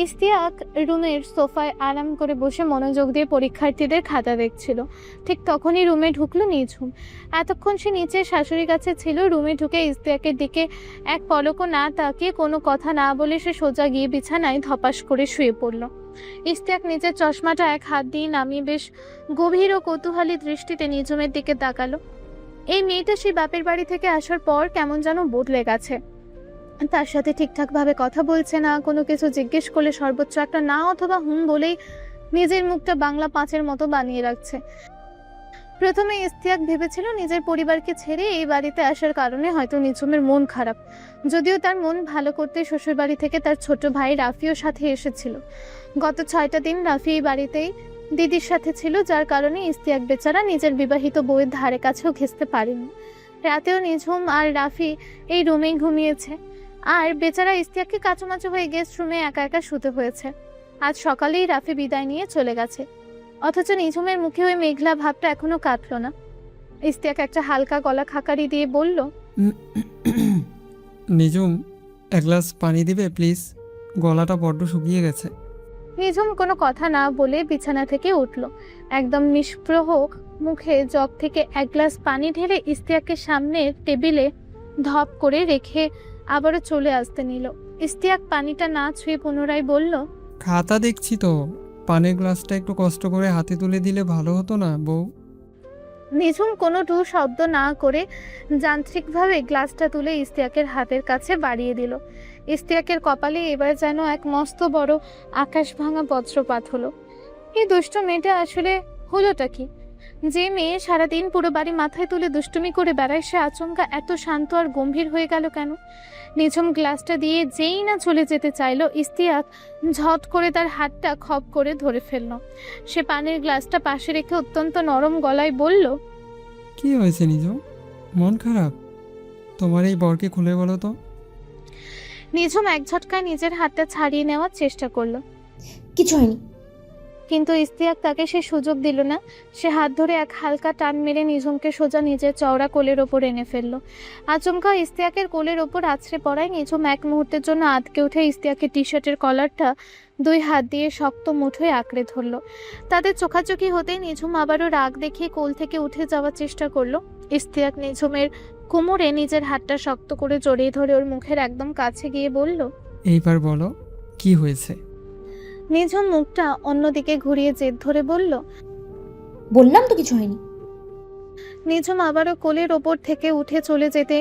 ইশতিয়াক রুমের সোফায় আরাম করে বসে মনোযোগ দিয়ে পরীক্ষার্থীদের খাতা দেখছিল। ঠিক তখনই রুমে ঢুকলো নিঝুম। এতক্ষণ সে নিচে শাশুড়ির কাছে ছিল। রুমে ঢুকে ইশতিয়াকের দিকে এক পলকও না তাকিয়ে কোনো কথা না বলে সে সোজা গিয়ে বিছানায় ধপাস করে শুয়ে পড়ল। ইশতিয়াক নিজের চশমাটা এক হাত দিয়ে নামিয়ে বেশ গভীর ও কৌতূহলী দৃষ্টিতে নিঝুমের দিকে তাকালো। এই মেয়েটা সেই বাপের বাড়ি থেকে আসার পর কেমন যেন বদলে গেছে। তার সাথে ঠিকঠাকভাবে কথা বলছে না, কোনো কিছু জিজ্ঞেস করলে সর্বোচ্চ একটা না অথবা হুম বলেই নিজের মুখটা বাংলা পাঁচের মতো বানিয়ে রাখছে। প্রথমে ইশতিয়াক ভেবেছিল নিজের পরিবারকে ছেড়ে এই বাড়িতে আসার কারণে হয়তো নিঝুমের মন খারাপ। যদিও তার মন ভালো করতে শ্বশুরবাড়ি থেকে তার ছোট ভাই রাফিও সাথে এসেছিল। গত 6টা দিন রাফি এই বাড়িতেই দিদির সাথে ছিল, যার কারণে ইশতিয়াক বেচারা নিজের বিবাহিত বউয়ের ধারে কাছেও ঘেঁষতে পারেনি। রাতেও নিঝুম আর রাফি এই রুমেই ঘুমিয়েছে, আর বেচারা ইশতিয়াককে কাচুমাচু হয়ে গেস্ট রুমে একা একা শুতে হয়েছে। আজ সকালেই রাফি বিদায় নিয়ে চলে গেছে, অথচ নিঝুমের মুখে ওই মেঘলা ভাবটা এখনো কাটলো না। ইশতিয়াক একটা হালকা গলা খাকারি দিয়ে বলল, নিজুম, এক গ্লাস পানি দিবে প্লিজ? গলাটা বড্ড শুকিয়ে গেছে। নিঝুম কোনো কথা না বলে বিছানা থেকে উঠল। একদম নিষ্প্রহ মুখে জগ থেকে এক গ্লাস পানি ঢেলে ইশতিয়াকের সামনে টেবিলে ধপ করে রেখে আবারও চলে আসতে নিল। ইশতিয়াক পানিটা না ছুঁয়ে পুনরায় বলল, খাতা দেখছি তো, পানির গ্লাসটা একটু কষ্ট করে হাতে তুলে দিলে ভালো হতো না বউ? নিঝুম কোনো টু শব্দ না করে যান্ত্রিকভাবে গ্লাসটা তুলে ইশতিয়াকের হাতের কাছে বাড়িয়ে দিল। ইশতিয়াকের কপালে এবার যেন এক মস্ত বড় আকাশ ভাঙা বজ্রপাত হলো। এই দুষ্ট মেয়েটা আসলে হলোটা কি? যে মেয়ে সারাদিন পুরো বাড়ি মাথায় তুলে দুষ্টুমি করে বেড়ায়, সে আচমকা এত শান্ত আর গম্ভীর হয়ে গেল কেন? নিঝুম গ্লাসটা দিয়ে যেই না চলে যেতে চাইলো, ইশতিয়াক ঝট করে তার হাতটা খপ করে ধরে ফেলল। সে পানির গ্লাসটা পাশে রেখে অত্যন্ত নরম গলায় বলল, কি হয়েছে নিজুম? মন খারাপ? তোমার এই বরকে খুলে বলো তো। নিঝুম এক ঝটকায় নিজের হাতটা ছাড়িয়ে নেওয়ার চেষ্টা করলো, কিছু হয়নি। কিন্তু ইশতিয়াক তাকে সে সুযোগ দিল না। সে হাত ধরে এক হালকা টান মেরে নিঝুমকে সোজা নিজের চওড়া কোলের ওপর এনে ফেললো। আচমকা ইশতিয়াকের কোলের ওপর আছড়ে পড়ায় নিঝুম এক মুহূর্তের জন্য আঁতকে উঠে ইশতিয়াকের টি শার্টের কলারটা 2 হাত দিয়ে শক্ত মুঠোয় আঁকড়ে ধরলো। তাদের চোখাচোখি হতেই নিঝুম আবারও রাগ দেখিয়ে কোল থেকে উঠে যাওয়ার চেষ্টা করলো। ইশতিয়াক নিঝুমের কোমরে নিজের হাতটা শক্ত করে জড়িয়ে ধরে ওর মুখের একদম কাছে গিয়ে বলল, এইবার বলো কি হয়েছে? নিঝুম মুখটা অন্যদিকে ঘুরিয়ে জেদ ধরে বলল, বললাম তো কিছু হয়নি। নিঝুম আবারও কোলের ওপর থেকে উঠে চলে যেতে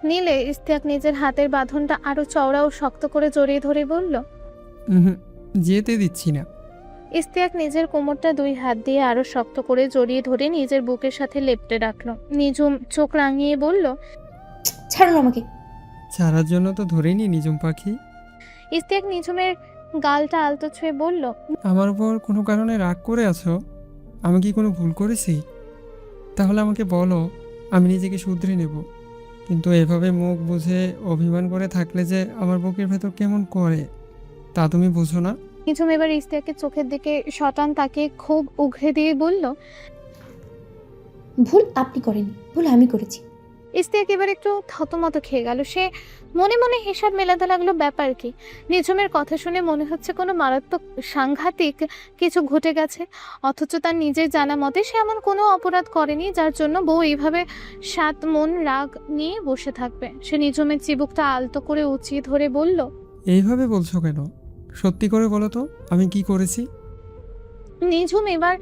নিলে ইশতিয়াক নিজের হাতের বাঁধনটা আরো চওড়া ও শক্ত করে জড়িয়ে ধরে বলল। হুম, যেতে দিচ্ছি না। ইশতিয়াক নিজের কোমরটা 2 হাত দিয়ে আরো শক্ত করে জড়িয়ে ধরে নিজের বুকের সাথে লেপ্টে রাখলো। নিঝুম চোখ রাঙিয়ে বলল, ছাড়ুন আমাকে। ছাড়ার জন্য তো ধরেনি নিজুম পাখি। ইশতিয়াক নিঝুমের গালটা আলতো ছুঁয়ে বলল, আমার উপর কোনো কারণে রাগ করে আছো? আমি কি কোনো ভুল করেছি? তাহলে আমাকে বলো, আমি নিজেকে শুধরে নেব। কিন্তু এভাবে মুখ বুঝে অভিমান করে থাকলে যে আমার বুকের ভেতর কেমন করে, তা তুমি বুঝো না? নিঝুম এবার ইশতিয়াকের চোখের দিকে শটান তাকে খুব উগরে দিয়ে বলল। ভুল আপনি করেননি, ভুল আমি করেছি। ইশতিয়াক এবার একটু থতমত খেয়ে গেল। সে মনে মনে হিসাব মেলাতে লাগলো, ব্যাপার কি? নিঝুমের কথা শুনে মনে হচ্ছে কোনো মারাত্মক সাংঘাতিক কিছু ঘটে গেছে, অথচ তার নিজের জানা মতে সে এমন কোনো অপরাধ করেনি যার জন্য বউ এইভাবে সাত মন রাগ নিয়ে বসে থাকবে। সে নিঝুমের চিবুকটা আলতো করে উঁচিয়ে ধরে বলল, এইভাবে বলছো কেন? সত্যি করে বলো তো, আমি কি করেছি? নিঝুম এবার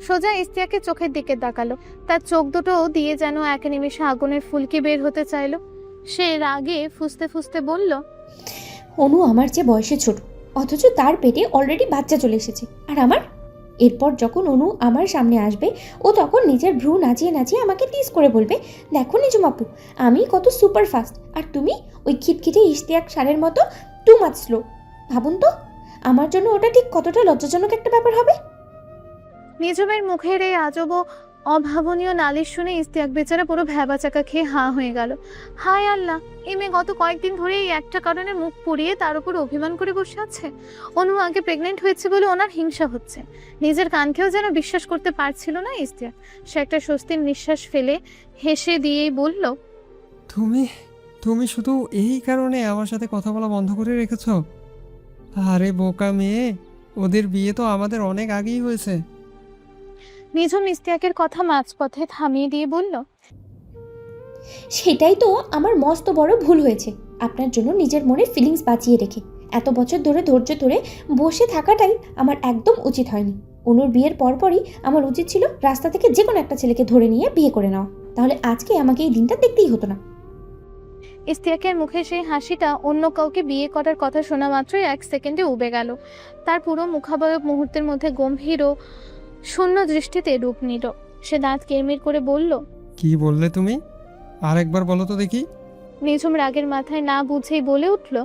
সোজা ইশতিয়াকের চোখের দিকে তাকালো। তার চোখ দুটো দিয়ে যেন এক নিমেষে আগুনের ফুলকি বের হতে চাইলো। সে রাগে ফুঁসতে ফুঁসতে বলল, অনু আমার চেয়ে বয়সে ছোট, অথচ তার পেটে অলরেডি বাচ্চা চলে এসেছে। আর আমার এরপর যখন অনু আমার সামনে আসবে, ও তখন নিজের ভ্রু নাচিয়ে নাচিয়ে আমাকে টিজ করে বলবে, দেখো নিজুম আপু, আমি কত সুপার ফাস্ট, আর তুমি ওই খিটখিটে ইশতিয়াক সারের মতো টু মাচ স্লো। ভাবুন তো, আমার জন্য ওটা ঠিক কতটা লজ্জাজনক একটা ব্যাপার হবে। নিঝুমের মুখের এই আজব ও অভাবনীয় নালিশ শুনে ইশতিয়াক বেচারা পুরো ভ্যাবাচাকা খেয়ে হাঁ হয়ে গেল। হায় আল্লাহ, এই মেয়ে গত কয়েকদিন ধরে এই একটা কারণে মুখ পুড়িয়ে তার উপর অভিমান করে বসে আছে। অনু আগে প্রেগনেন্ট হয়েছে বলে ওনার হিংসা হচ্ছে। নিজের কানকেও যেন বিশ্বাস করতে পারছিল না ইশতিয়াক। সে একটা স্বস্তির নিঃশ্বাস ফেলে হেসে দিয়েই বলল, তুমি তুমি শুধু এই কারণে আমার সাথে কথা বলা বন্ধ করে রেখেছো? আরে বোকা মেয়ে, ওদের বিয়ে তো আমাদের অনেক আগেই হয়েছে। নিঝুম ইস্তিয়াকের কথা মাঝপথে থামিয়ে দিয়ে বলল, সেটাই তো আমার মস্ত বড় ভুল হয়েছে, আপনার জন্য নিজের মনে ফিলিংস বাঁচিয়ে রেখে এত বছর ধরে ধৈর্য ধরে বসে থাকাটাই আমার একদম উচিত হয়নি। অনুর বিয়ের পরপরই আমার উচিত ছিল রাস্তা থেকে যে কোনো একটা ছেলেকে ধরে নিয়ে বিয়ে করে নেওয়া, তাহলে আজকে আমাকে এই দিনটা দেখতেই হতো না। ইস্তিয়াকের মুখে সেই হাসিটা অন্য কাউকে বিয়ে করার কথা শোনা মাত্রই 1 সেকেন্ডে উবে গেল। তার পুরো মুখাবয়ব মুহূর্তের মধ্যে গম্ভীর ও শূন্য দৃষ্টিতে রূপ নিল। সে দাঁত কিরমির করে বলল, কি বললে তুমি? আরেকবার বলো তো দেখি। নিঝুম রাগের মাথায় না বুঝেই বলে উঠল,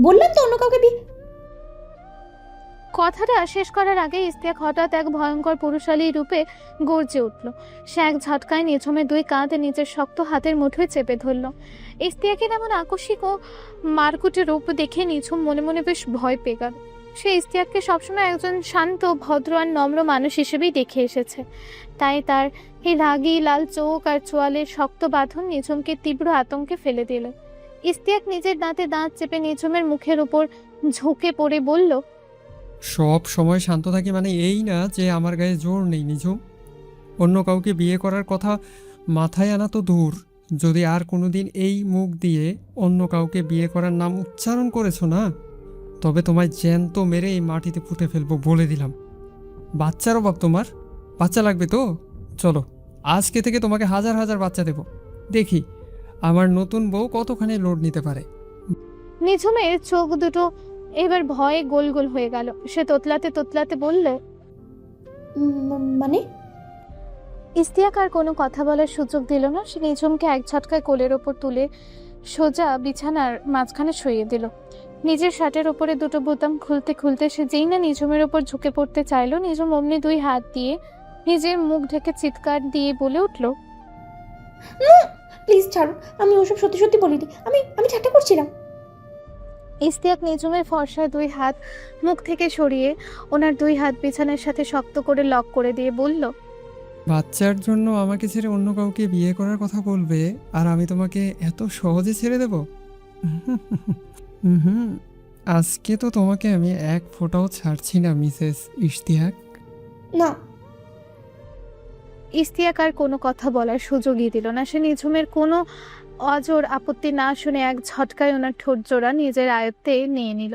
বললাম তো অন্য কাউকে বিয়ে। কথাটা শেষ করার আগে ইস্তিয়াক হঠাৎ এক ভয়ঙ্কর পুরুষালী রূপে গর্জে উঠল। সে এক ঝটকায় নিঝুমের 2 কাঁধ নিজের শক্ত হাতের মুঠোয় চেপে ধরল। ইস্তিয়াকের এমন আকস্মিক ও মারকুটে রূপ দেখে নিঝুম মনে মনে বেশ ভয় পেয়ে গেল। সে ইস্তিয়াককে সবসময় একজন শান্ত, ভদ্র আর নম্র মানুষ হিসেবেই দেখে এসেছে। তাই তার এই রাগী লাল চোখ আর চোয়ালের শক্ত বাঁধন নিঝুমকে তীব্র আতঙ্কে ফেলে দিল। ইস্তিয়াক নিজের দাঁতে দাঁত চেপে নিঝুমের মুখের উপর ঝুঁকে পড়ে বলল, সব সময় শান্ত থাকি মানে এই না যে আমার গায়ে জোর নেই নিঝুম। অন্য কাউকে বিয়ে করার কথা মাথায় আনা তো দূর, যদি আর কোনোদিন এই মুখ দিয়ে অন্য কাউকে বিয়ে করার নাম উচ্চারণ করেছো না, তবে তোমায় জ্যান্ত মেরে এই মাটিতে পুঁতে ফেলবো বলে দিলাম। বাচ্চার অভাব তোমার? বাচ্চা লাগবে তো? চলো, আজকে থেকে তোমাকে হাজার হাজার বাচ্চা দেব, দেখি আমার নতুন বউ কতখানি লোড নিতে পারে। নিঝুমের চোখ দুটো এবার ভয়ে গোল গোল হয়ে গেল। সে তোতলাতে তোতলাতে বললে, মানে? ইস্তিয়াক আর কোনো কথা বলার সুযোগ দিল না। সে নিঝুমকে এক ঝটকায় কোলের ওপর তুলে সোজা বিছানার মাঝখানে শুইয়ে দিল। নিজের শার্টের ওপরে 2টো বোতাম খুলতে খুলতে সে যেই না নিঝুমের ওপর ঝুঁকে পড়তে চাইল, নিঝুম অমনি 2 হাত দিয়ে নিজের মুখ ঢেকে চিৎকার দিয়ে বলে উঠল, প্লিজ ছাড়ুন, আমি ওসব সত্যি সত্যি বলিনি, আমি ঠাট্টা করছিলাম। ইস্তিয়াক নিঝুমের ফর্সা 2 হাত মুখ থেকে সরিয়ে ওনার 2 হাত বিছানার সাথে শক্ত করে লক করে দিয়ে বলল, বাচ্চার জন্য আমাকে ছেড়ে অন্য কাউকে বিয়ে করার কথা বলবে, আর আমি তোমাকে এত সহজে ছেড়ে দেব? হুম, আজকে তো তোমাকে আমি এক ফোঁটাও ছাড়ছি না মিসেস ইশতিয়াক। না। ইস্তিয়াক আর কোনো কথা বলার সুযোগই দিল না। সে নিঝুমের কোনো অজর আপত্তি না শুনে এক ঝটকায় ওনার ঠোঁট জোড়া নিজের আয়ত্তে নিয়ে নিল।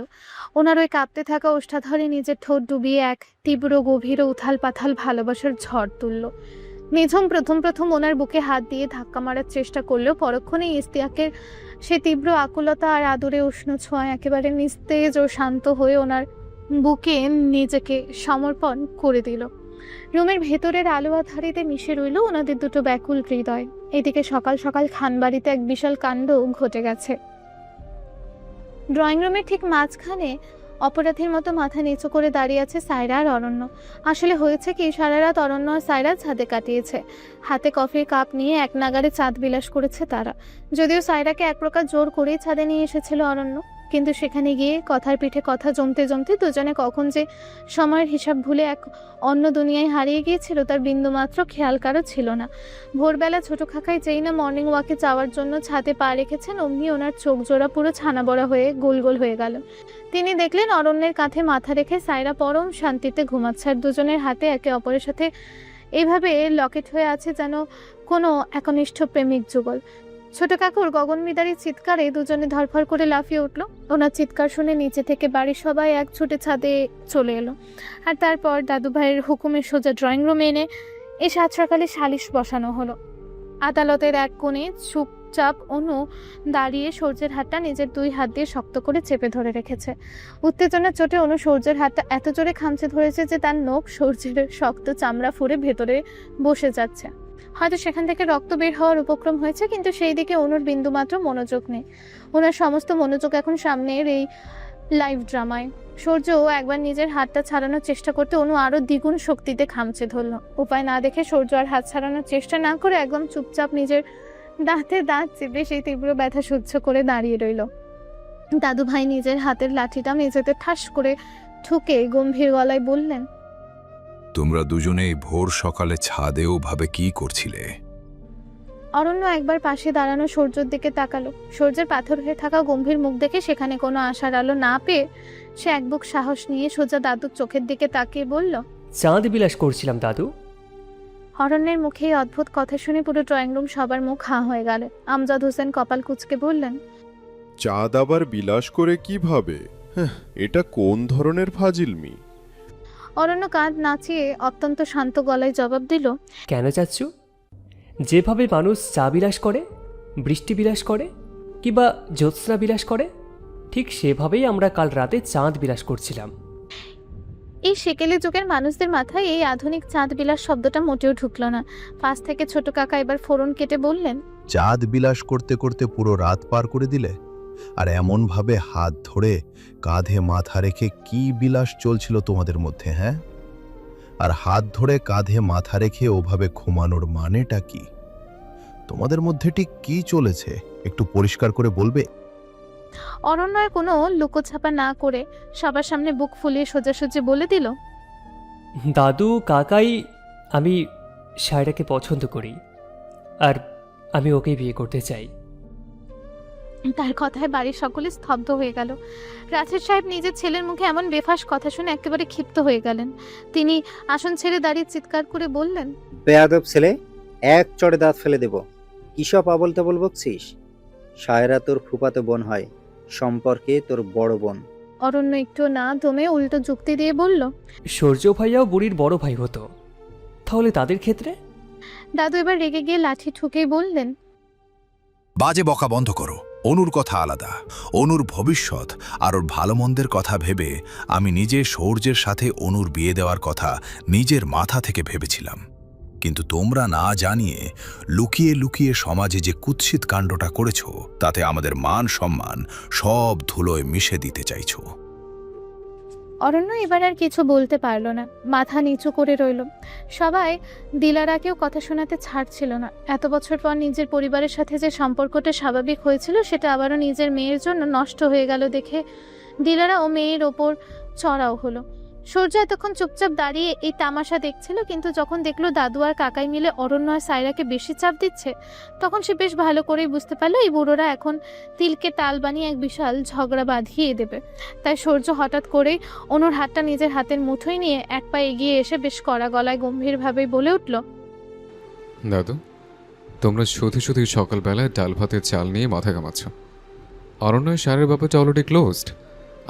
ওনার ওই কাঁপতে থাকা ওষ্ঠাধরে নিজের ঠোঁট ডুবিয়ে এক তীব্র গভীর ও উথাল পাথাল ভালোবাসার ঝড় তুলল। নিঝুম প্রথম ওনার বুকে হাত দিয়ে ধাক্কা মারার চেষ্টা করলেও পরক্ষণেই ইস্তিয়াকের সে তীব্র আকুলতা আর আদরে উষ্ণ ছোঁয়া একেবারে নিস্তেজ ও শান্ত হয়ে ওনার বুকে নিজেকে সমর্পণ করে দিল। রুমের ভেতরের আলো আধারিতে মিশে রইল ওনাদের 2টো ব্যাকুল হৃদয়। এদিকে সকাল সকাল খানবাড়িতে এক বিশাল কাণ্ড ঘটে গেছে। ড্রয়িং রুমের ঠিক মাঝখানে অপরাধীর মতো মাথা নিচু করে দাঁড়িয়ে আছে সায়রা আর অরণ্য। আসলে হয়েছে কি, সারা রাত অরণ্য আর সায়রা ছাদে কাটিয়েছে। হাতে কফির কাপ নিয়ে এক নাগাড়ে চাঁদ বিলাস করেছে তারা। যদিও সায়রাকে এক প্রকার জোর করেই ছাদে নিয়ে এসেছিল অরণ্য, কিন্তু সেখানে গিয়ে কথার পিঠে কথা জমতে জমতে দুজনে কখন যে সময়ের হিসাব ভুলে এক অন্য দুনিয়ায় হারিয়ে গিয়েছিল তার বিন্দুমাত্র খেয়াল কারো ছিল না। ভোরবেলা ছোট খাকাই যেই না মর্নিং ওয়াকে যাওয়ার জন্য ছাদে পা রেখেছেন, অমনি ওনার চোখ জোড়া পুরো ছানা বড়া হয়ে গোল গোল হয়ে গেল। তিনি দেখলেন অরণ্যের কাঁধে মাথা রেখে সায়রা পরম শান্তিতে ঘুমাচ্ছে, আর দুজনের হাতে একে অপরের সাথে এইভাবে লকেট হয়ে আছে যেন কোনো একনিষ্ঠ প্রেমিক যুগল। ছোট কাকুর গগনবিদারী চিৎকারে দুজনে ধরফর করে লাফিয়ে উঠল। ওনার চিৎকার শুনে নিচে থেকে বাড়ির সবাই এক ছুটে ছাদে চলে এলো, আর তারপর দাদু ভাইয়ের হুকুমে সোজা ড্রয়িং রুমে এনে এই সাত সকালে সালিশ বসানো হলো। আদালতের এক কোণে চুপচাপ অনু দাঁড়িয়ে সূর্যের হাতটা নিজের 2 হাত দিয়ে শক্ত করে চেপে ধরে রেখেছে। উত্তেজনার চোটে অনু সূর্যের হাতটা এত জোরে খামচে ধরেছে যে তার নখ সূর্যের শক্ত চামড়া ফুঁড়ে ভেতরে বসে যাচ্ছে। হয়তো সেখান থেকে রক্ত বের হওয়ার উপক্রম হয়েছে, কিন্তু সেই দিকে অনুর বিন্দুমাত্র মনোযোগ নেই। ওনার সমস্ত মনোযোগ এখন সামনের এই লাইভ ড্রামায়। সূর্য একবার নিজের হাতটা ছাড়ানোর চেষ্টা করতে অনু আরো দ্বিগুণ শক্তিতে খামচে ধরল। উপায় না দেখে সূর্য আর হাত ছাড়ানোর চেষ্টা না করে একদম চুপচাপ নিজের দাঁতে দাঁত চেপে সেই তীব্র ব্যথা সহ্য করে দাঁড়িয়ে রইল। দাদু ভাই নিজের হাতের লাঠিটা মেঝেতে ঠাস করে ঠুকে গম্ভীর গলায় বললেন, তোমরা দুজনেই ভোর সকালে ছাদে ওভাবে কি করছিলে? অরণ্য একবার পাশে দাঁড়ানো সূর্যের দিকে তাকালো। সূর্যের পাথর হয়ে থাকা গম্ভীর মুখ দেখে সেখানে কোনো আশার আলো না পেয়ে সে এক বুক সাহস নিয়ে সোজা দাদুর চোখের দিকে তাকিয়ে বলল, চাঁদ বিলাস করছিলাম দাদু। অরণ্যের মুখে এই অদ্ভুত কথা শুনে পুরো ড্রয়িং রুম সবার মুখ হাঁ হয়ে গেল। আমজাদ হোসেন কপাল কুঁচকে বললেন, চাঁদ আবার বিলাস করে কিভাবে? এটা কোন ধরনের ফাজিলমি? অরণ্য কাঁধ নাচিয়ে অত্যন্ত শান্ত গলায় জবাব দিল, কেন চাচ্ছু? যেভাবে মানুষ চা বিলাস করে, বৃষ্টি বিলাস করে, কিংবা জ্যোৎস্না বিলাস করে, ঠিক সেভাবেই আমরা কাল রাতে চাঁদ বিলাস করছিলাম। এই সেকেলে যুগের মানুষদের মাথায় এই আধুনিক চাঁদ বিলাস শব্দটা মোটেও ঢুকলো না। পাশ থেকে ছোট কাকা এবার ফোড়ন কেটে বললেন, চাঁদ বিলাস করতে করতে পুরো রাত পার করে দিলে, আর এমন ভাবে হাত ধরে কাঁধে মাথা রেখে কি বিলাস চলছিল তোমাদের মধ্যে? হ্যাঁ, আর হাত ধরে কাঁধে মাথা রেখে ওভাবে ঘুমানোর মানেটা কি? তোমাদের মধ্যে ঠিক কি চলেছে একটু পরিষ্কার করে বলবে? অরণ্য আর কোনো লুকোছাপা না করে সবার সামনে বুক ফুলিয়ে সোজাসুজি বলে দিল, দাদু কাকাই, আমি সায়রাকে পছন্দ করি, আর আমি ওকেই বিয়ে করতে চাই। তার কথায় বাড়ির সকলে স্তব্ধ হয়ে গেল। রাজের সাহেব নিজের ছেলের মুখে এমন বেফাস কথা শুনে একেবারে ক্ষিপ্ত হয়ে গেলেন। তিনি আসন ছেড়ে দাঁড়িয়ে চিৎকার করে বললেন, বেয়াদব ছেলে, এক চড়ে দাঁত ফেলে দেব। কিসব আবল তাবল বকছিস? সায়রা তোর ফুফাতো বোন হয়, সম্পর্কে তোর বড় বোন। অরণ্য একটু না দমে উল্টো যুক্তি দিয়ে বলল, সূর্য ভাইয়াও বুড়ির বড় ভাই হতো, তাহলে তাদের ক্ষেত্রে? দাদু এবার রেগে গিয়ে লাঠি ঠুকেই বললেন, বাজে বকা বন্ধ করো। অনুর কথা আলাদা, অনুর ভবিষ্যৎ আর ওর ভালো মন্দের কথা ভেবে আমি নিজে সৌর্যের সাথে অনুর বিয়ে দেওয়ার কথা নিজের মাথা থেকে ভেবেছিলাম, কিন্তু তোমরা না জানিয়ে লুকিয়ে লুকিয়ে সমাজে যে কুৎসিত কাণ্ডটা করেছো, তাতে আমাদের মান সম্মান সব ধুলোয় মিশে দিতে চাইছো। অরণ্য এবার আর কিছু বলতে পারল না, মাথা নিচু করে রইল। সবাই দিলারাকেও কথা শোনাতে ছাড়ছিল না। এত বছর পর নিজের পরিবারের সাথে যে সম্পর্কটা স্বাভাবিক হয়েছিল সেটা আবারও নিজের মেয়ের জন্য নষ্ট হয়ে গেল দেখে দিলারা ও মেয়ের ওপর চড়াও হলো। সূর্য এতক্ষণ চুপচাপ দাঁড়িয়ে এই তামাশা দেখছিল, কিন্তু যখন দেখলো দাদু আর কাকাই মিলে অরণ্য আর সায়রাকে বেশি চাপ দিচ্ছে, তখন সে বেশ ভালো করেই বুঝতে পারলো এই বুড়োরা এখন তিলকে তাল বানিয়ে এক বিশাল ঝগড়া বাঁধিয়ে দেবে। তাই সূর্য হঠাৎ করেই অনুর হাতটা নিজের হাতের মুঠোয় নিয়ে এক পা এগিয়ে এসে বেশ কড়া গলায় গম্ভীরভাবে বলে উঠল, দাদু, তোমরা শুধু শুধু সকালবেলায় ডাল ভাতের চাল নিয়ে মাথা ঘামাচ্ছ। অরণ্য সারের ব্যাপারটা অলরেডি ক্লোজড।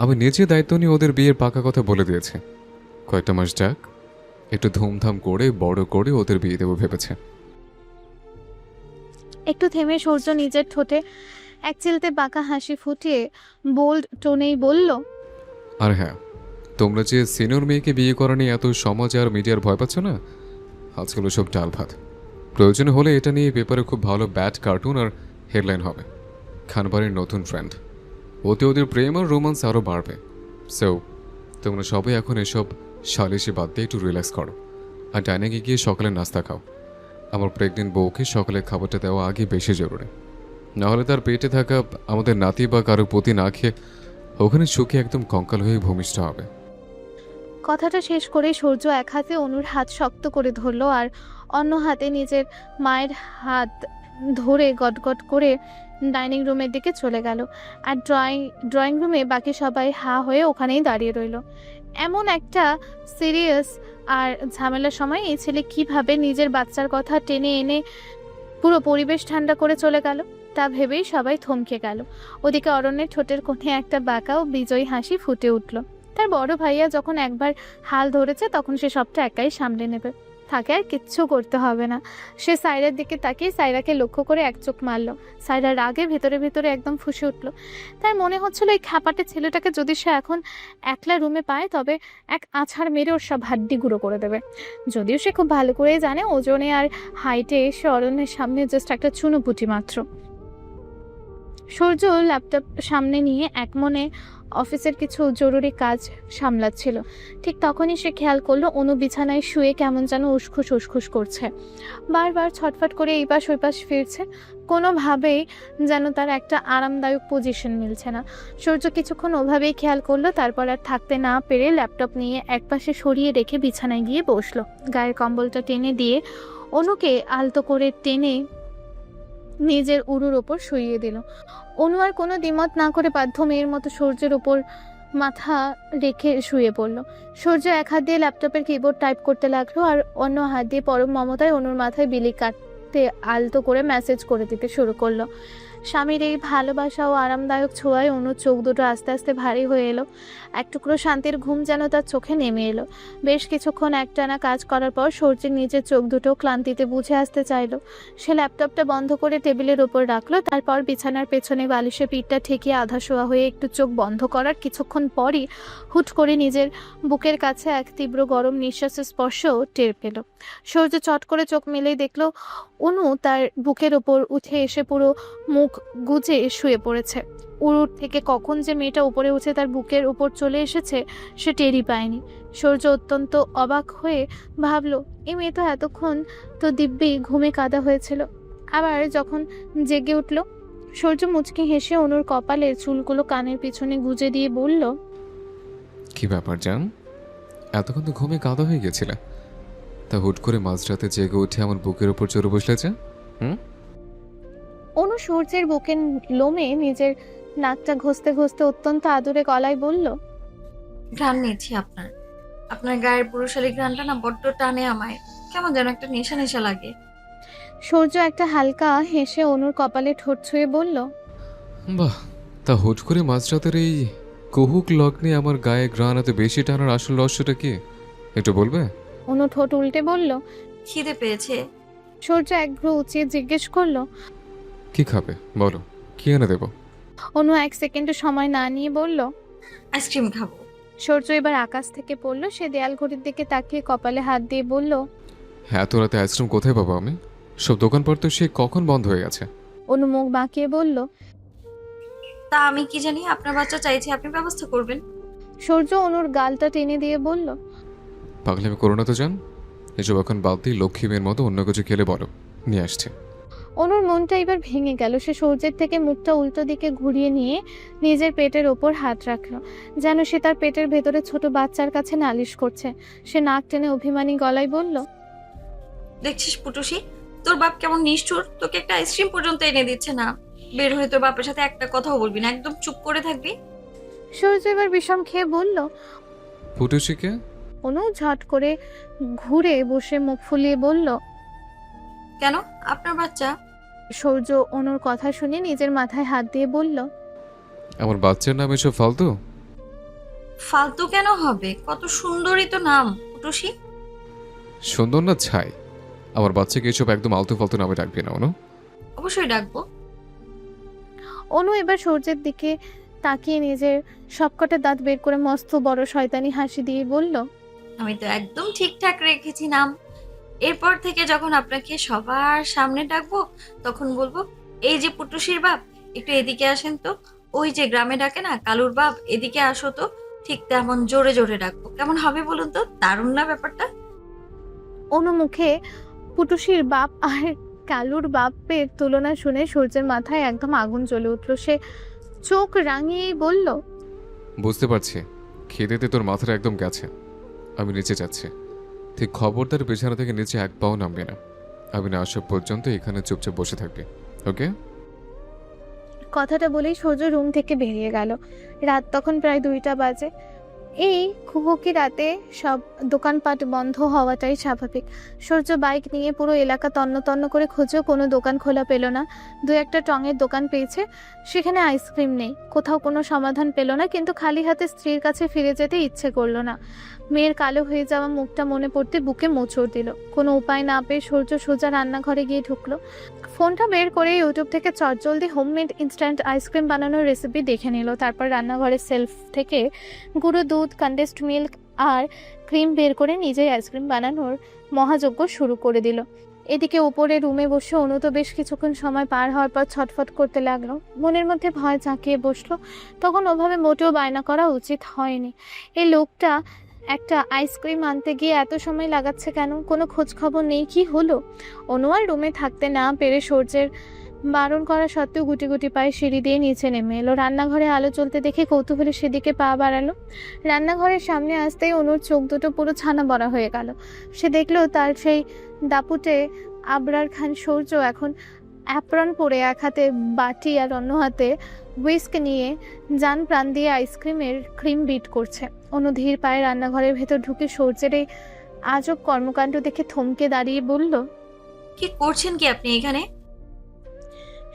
আমি নিজে দায়িত্ব নিয়ে ওদের বিয়ের পাকা কথা বলে দিয়েছি। কয়েকটা মাস যাক, একটু ধুমধাম করে বড় করে ওদের বিয়ে দেবো ভেবেছে। একটু থেমে সূর্য নিজের ঠোঁটে এক চিলতে বাঁকা হাসি ফুটিয়ে বোল্ড টোনেই বলল, আর হ্যাঁ, তোমরা যে সিনিয়র মেয়েকে বিয়ে করা নিয়ে এত সমাজ আর মিডিয়ার ভয় পাচ্ছ না, আজকাল সব ডাল ভাত। প্রয়োজন হলে এটা নিয়ে পেপারে খুব ভালো ব্যাড কার্টুন আর হেডলাইন হবে। খানবাড়ির নতুন ফ্রেন্ড, ওতে ওদের প্রেম আর রোমান্স আরও বাড়বে। সো তোমরা সবাই এখন এসব সালিশি বাদ দিয়ে একটু রিল্যাক্স করো, আর ডাইনিংয়ে গিয়ে সকালে নাস্তা খাও। আমার প্রেগনেন্ট বউকে সকালে খাবারটা দেওয়া আগে বেশি জরুরি, নাহলে তার পেটে থাকা আমাদের নাতি বা কারো প্রতি না খেয়ে ওখানে শুকিয়ে একদম কঙ্কাল হয়ে ভূমিষ্ঠ হবে। কথাটা শেষ করে সূর্য এক হাতে অনুর হাত শক্ত করে ধরলো আর অন্য হাতে নিজের মায়ের হাত ধরে গটগট করে ডাইনিং রুমের দিকে চলে গেল। আর ড্রয়িং রুমে বাকি সবাই হা হয়ে ওখানেই দাঁড়িয়ে রইল। এমন একটা সিরিয়াস আর ঝামেলার সময় এই ছেলে কিভাবে নিজের বাচ্চার কথা টেনে এনে পুরো পরিবেশ ঠান্ডা করে চলে গেল তা ভেবেই সবাই থমকে গেল। ওদিকে অরণ্যের ঠোঁটের কোণে একটা বাঁকা ও বিজয়ী হাসি ফুটে উঠল। তার বড় ভাইয়া যখন একবার হাল ধরেছে তখন সে সবটা একাই সামলে নেবে, তাকে আর কিচ্ছু করতে হবে না। সে সায়রার দিকে তাকিয়ে সায়রাকে লক্ষ্য করে এক চোখ মারল। সায়রা রাগে ভেতরে ভেতরে একদম ফুঁসে উঠল। তার মনে হচ্ছিল এই খ্যাপাটে ছেলেটাকে যদি সে এখন একলা রুমে পায় তবে এক আছাড় মেরে ওর সব হাড্ডি গুঁড়ো করে দেবে। যদিও সে খুব ভালো করেই জানে ওজনে আর হাইটে সে অরণ্যের সামনে জাস্ট একটা চুনোপুটি মাত্র। সূর্য ল্যাপটপ সামনে নিয়ে এক মনে অফিসের কিছু জরুরি কাজ সামলাচ্ছিল। ঠিক তখনই সে খেয়াল করলো অনু বিছানায় শুয়ে কেমন যেন উসখুস উসখুস করছে, বারবার ছটফট করে এই পাশ ওই পাশ ফিরছে। কোনোভাবেই যেন তার একটা আরামদায়ক পজিশন মিলছে না। সূর্য কিছুক্ষণ ওভাবেই খেয়াল করলো, তারপর আর থাকতে না পেরে ল্যাপটপ নিয়ে একপাশে সরিয়ে রেখে বিছানায় গিয়ে বসলো। গায়ের কম্বলটা টেনে দিয়ে অনুকে আলতো করে টেনে নিজের উরুর ওপর শুইয়ে দিল। অনু আর কোনো দ্বিমত না করে বাধ্য মেয়ের মতো সূর্যের ওপর মাথা রেখে শুয়ে পড়ল। সূর্য এক হাত দিয়ে ল্যাপটপের কিবোর্ড টাইপ করতে লাগলো আর অন্য হাত দিয়ে পরম মমতায় অনুর মাথায় বিলি কাটতে আলতো করে মেসেজ করে দিতে শুরু করলো। স্বামীর এই ভালোবাসা ও আরামদায়ক ছোঁয়ায় অনুর চোখ দুটো আস্তে আস্তে ভারী হয়ে এলো। এক টুকরো শান্তির ঘুম যেন তার চোখে নেমে এলো। বেশ কিছুক্ষণ একটানা কাজ করার পর সূর্যের নিজের চোখ দুটো ক্লান্তিতে বুঝে আসতে চাইলো। সে ল্যাপটপটা বন্ধ করে টেবিলের ওপর রাখলো। তারপর বিছানার পেছনে বালিশে পিঠটা ঠেকিয়ে আধা শোয়া হয়ে একটু চোখ বন্ধ করার কিছুক্ষণ পরই হুট করে নিজের বুকের কাছে এক তীব্র গরম নিঃশ্বাসের স্পর্শ টের পেল। সূর্য চট করে চোখ মেলেই দেখলো অনু তার বুকের ওপর উঠে এসে পুরো মুখ গুজে শুয়ে পড়েছে। উড়ুর থেকে কখন যে মেয়েটা উপরে উঠে তার বুকের উপর চলে এসেছে সে টেরই পায়নি। সূর্য অত্যন্ত অবাক হয়ে ভাবলো, এই মেয়ে তো এতক্ষণ তো দিব্যি ঘুমে কাদা হয়েছিল। আবার যখন জেগে উঠল, সূর্য মুচকি হেসে অনুর কপালের চুলগুলো কানের পিছনে গুজে দিয়ে বলল, কি ব্যাপার জান, এতক্ষণ তো ঘুমে কাদা হয়ে গেছিলে, তা হুট করে মাঝরাতে জেগে উঠে আমার বুকের উপর চড়ে বসলে যে? অনু সূর্যের বুকের লোমে নিজের নাকটা ঘষতে ঘষতে অত্যন্ত আদুরে গলায় বলল, ঘ্রাণ নিয়েছি আপনার। আপনার গায়ের পুরুষালী ঘ্রাণটা না বড্ড টানে আমায়, কেমন যেন একটা নেশা নেশা লাগে। সূর্য একটা হালকা হেসে অনুর কপালে ঠোঁট ছুঁয়ে বলল, বাহ, তা হুট করে মাঝরাতের এই কুহুক লগ্নে আমার গায়ে ঘ্রাণ এত বেশি টানার আসল রহস্যটা কি, একটু বলবে? অনু ঠোঁট উল্টে বলল। খিদে পেয়েছে। সূর্য এক ভ্রু উঁচিয়ে জিজ্ঞেস করলো, কি খাবে বলো, কি এনে দেবো? অনু এক সেকেন্ডও সময় না নিয়ে বলল, আইসক্রিম খাবো। সূর্য এবার আকাশ থেকে পড়লো। সে দেয়াল ঘড়ির দিকে তাকিয়ে কপালে হাত দিয়ে বলল, এত রাতে আইসক্রিম কোথায় পাবো আমি? সব দোকানপাট তো সে কখন বন্ধ হয়ে গেছে। অনু মুখ বাঁকিয়ে বলল, তা আমি কি জানি, আপনার বাচ্চা চাইছে, আপনি ব্যবস্থা করবেন। সূর্য অনুর গালটা টেনে দিয়ে বলল, পাগলামি করো না তো জান, এসব এখন বাদ দিয়ে লক্ষ্মী মেয়ের মতো অন্য কিছু খেলে বলো, নিয়ে আসছে। অনুর মনটা এবার ভেঙে গেল। সে সূর্যের থেকে মুখটা উল্টো দিকে ঘুরিয়ে নিয়ে নিজের পেটের ওপর হাত রাখলো, যেন সে তার পেটের ভেতরে ছোট বাচ্চার কাছে নালিশ করছে। সে নাক টেনে অভিমানী গলায় বলল, দেখছিস পুটুসি, তোর বাপ কেমন নিষ্ঠুর, তোকে একটা আইসক্রিম পর্যন্ত এনে দিচ্ছে না। বের হয়ে তোর বাপের সাথে একটা কথাও বলবি না, একদম চুপ করে থাকবি। সূর্য এবার বিষম খেয়ে বলল। পুটুসিকে? অনু ঝট করে ঘুরে বসে মুখ ফুলিয়ে বলল, কেন, আপনার বাচ্চা? সূর্য অনুর কথা শুনে নিজের মাথায় হাত দিয়ে বলল, আমার বাচ্চার নাম এসব ফালতু? ফালতু কেন হবে, কত সুন্দরী তো নাম পুটুসি। সুন্দর না ছাই, আমার বাচ্চাকে এসব একদম আলতু ফালতু নামে ডাকবে না অনু। অবশ্যই ডাকবো। অনু এবার সূর্যের দিকে তাকিয়ে নিজের সবকটা দাঁত বের করে মস্ত বড় শয়তানি হাসি দিয়ে বলল, আমি তো একদম ঠিকঠাক রেখেছি নাম। এরপর থেকে যখন আপনাকে সবার সামনে ডাকবো তখন বলবো, এই যে পুটুসির বাপ, একটু এদিকে আসেন তো। ওই যে গ্রামে ডাকে না কালুর বাপ, এদিকে আসো তো। ঠিক তেমন জোরে জোরে ডাকবো, কেমন হবে বলুন তো? দারুণ না ব্যাপারটা? অনু মুখে পুটুসির বাপ আর কালুর বাপের তুলনা শুনে সূর্যের মাথায় একদম আগুন জ্বলে উঠল। সে চোখ রাঙিয়েই বলল, বুঝতে পারছি, খেতেতে তোর মাথাটা একদম গেছে। আমি নিচে যাচ্ছি, ঠিক খবরদার বিছানা থেকে নিচে এক পাও নামবে না। আমি না আসা পর্যন্ত এখানে চুপচাপ বসে থাকবি, ওকে? কথাটা বলেই সূর্য রুম থেকে বেরিয়ে গেল। রাত তখন প্রায় 2টা বাজে। এই কুহুকি রাতে সব দোকানপাট বন্ধ হওয়াটাই স্বাভাবিক। সূর্য বাইক নিয়ে পুরো এলাকা তন্ন তন্ন করে খুঁজেও কোনো দোকান খোলা পেল না। 2-একটা টঙের দোকান পেয়েছে, সেখানে আইসক্রিম নেই। কোথাও কোনো সমাধান পেল না, কিন্তু খালি হাতে স্ত্রীর কাছে ফিরে যেতে ইচ্ছে করলো না। মেয়ের কালো হয়ে যাওয়া মুখটা মনে পড়তে বুকে মোচড় দিল। কোনো উপায় না পেয়ে সূর্য সোজা রান্নাঘরে গিয়ে ঢুকলো। ফোনটা বের করে ইউটিউব থেকে চটজলদি হোমমেড ইনস্ট্যান্ট আইসক্রিম বানানোর রেসিপি দেখে নিল। তারপর রান্নাঘরের সেলফ থেকে গুঁড়ো দুধ, কনডেন্সড মিল্ক আর ক্রিম বের করে নিজেই আইসক্রিম বানানোর মহাযজ্ঞ শুরু করে দিল। এদিকে উপরে রুমে বসে অনু তো বেশ কিছুক্ষণ সময় পার হওয়ার পর ছটফট করতে লাগলো। মনের মধ্যে ভয় জাঁকিয়ে বসলো। তখন ওভাবে মোটেও বায়না করা উচিত হয়নি। এই লোকটা একটা আইসক্রিম আনতে গিয়ে এত সময় লাগাচ্ছে কেন? কোনো খোঁজ খবর নেই, কি হলো? অনু আর রুমে থাকতে না পেরে সূর্যের বারণ করা সত্ত্বেও গুটি গুটি পায়ে সিঁড়ি দিয়ে নিচে নেমে এলো। রান্নাঘরে আলো জ্বলতে দেখে কৌতূহলে সেদিকে পা বাড়ালো। রান্নাঘরের সামনে আসতেই অনুর চোখ দুটো পুরো ছানা বড়া হয়ে গেল। সে দেখলো তার সেই দাপুটে আবরার খান সূর্য এখন অ্যাপ্রন পরে এক হাতে বাটি আর অন্য হাতে হুইস্ক নিয়ে জান প্রাণ দিয়ে আইসক্রিমের ক্রিম বিট করছে। অনু ধীর পায়ে রান্নাঘরের ভেতর ঢুকে সূর্যের এই আজব কর্মকাণ্ড দেখে থমকে দাঁড়িয়ে বলল, কি করছেন কি আপনি এখানে?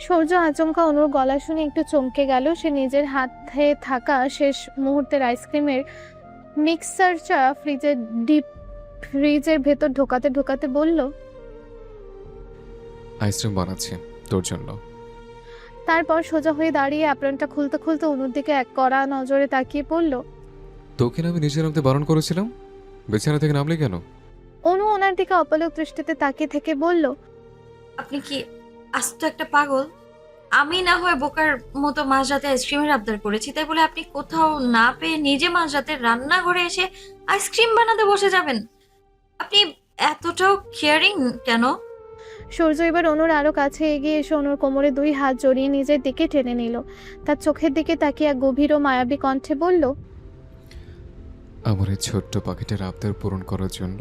সূর্য আচমকা অনুর গলা শুনে একটু চমকে গেল। সে নিজের হাতে থাকা শেষ মুহূর্তের আইসক্রিমের মিক্সারটা ফ্রিজের ভেতর ঢোকাতে ঢোকাতে বলল, আইসক্রিম বানাচ্ছি তোর জন্য। তারপর সোজা হয়ে দাঁড়িয়ে অ্যাপ্রনটা খুলতে খুলতে অনুর দিকে এক কড়া নজরে তাকিয়ে পড়ল। তোকে না আমি নিচে নামতে বারণ করেছিলাম, বিছানা থেকে নামলি কেন? অনু ওনার দিকে অপলক দৃষ্টিতে তাকিয়ে থেকে বলল, আপনি কি আস্ত একটা পাগল? আমি না হয় বোকার মতো মাঝরাতে আইসক্রিমের আবদার করেছি, তাই বলে আপনি কোথাও না পেয়ে নিজে মাঝরাতে রান্নাঘরে এসে আইসক্রিম বানাতে বসে যাবেন? আপনি এতটাও কেয়ারিং কেন? সূর্য এবার অনুর আরো কাছে এগিয়ে এসে অনুর কোমরে দুই হাত জড়িয়ে নিজের দিকে টেনে নিল। তার চোখের দিকে তাকিয়ে এক গভীর ও মায়াবী কণ্ঠে বলল, আমার এই ছোট্ট পাখিটার আবদার পূরণ করার জন্য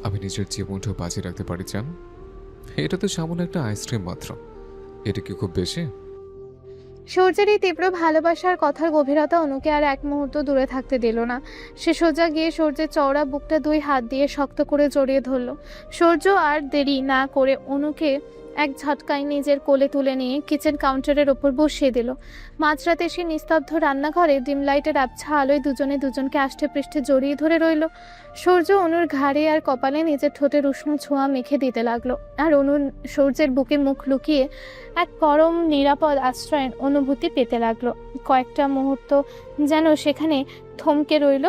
আমি নিজের জীবনটাও বাঁচিয়ে রাখতে পারি জান। এটা তো সামান্য একটা আইসক্রিম মাত্র, এটা কি খুব বেশি? সূর্যের এই তীব্র ভালোবাসার কথার গভীরতা অনুকে আর এক মুহূর্ত দূরে থাকতে দিল না। সে সোজা গিয়ে সূর্যের চওড়া বুকটা দুই হাত দিয়ে শক্ত করে জড়িয়ে ধরল। সূর্য আর দেরি না করে অনুকে এক ঝটকায় নিজের কোলে তুলে নিয়ে কিচেন কাউন্টারের ওপর বসিয়ে দিল। মাঝরাতে সে নিস্তব্ধ রান্নাঘরে ডিম লাইটের আবছা আলোয় দুজনে দুজনকে আষ্টে পৃষ্ঠে জড়িয়ে ধরে রইল। সূর্য অনুর ঘাড়ে আর কপালে নিজের ঠোঁটের উষ্ণ ছোঁয়া মেখে দিতে লাগলো, আর অনু সূর্যের বুকে মুখ লুকিয়ে এক পরম নিরাপদ আশ্রয়ের অনুভূতি পেতে লাগলো। কয়েকটা মুহূর্ত যেন সেখানে থমকে রইল,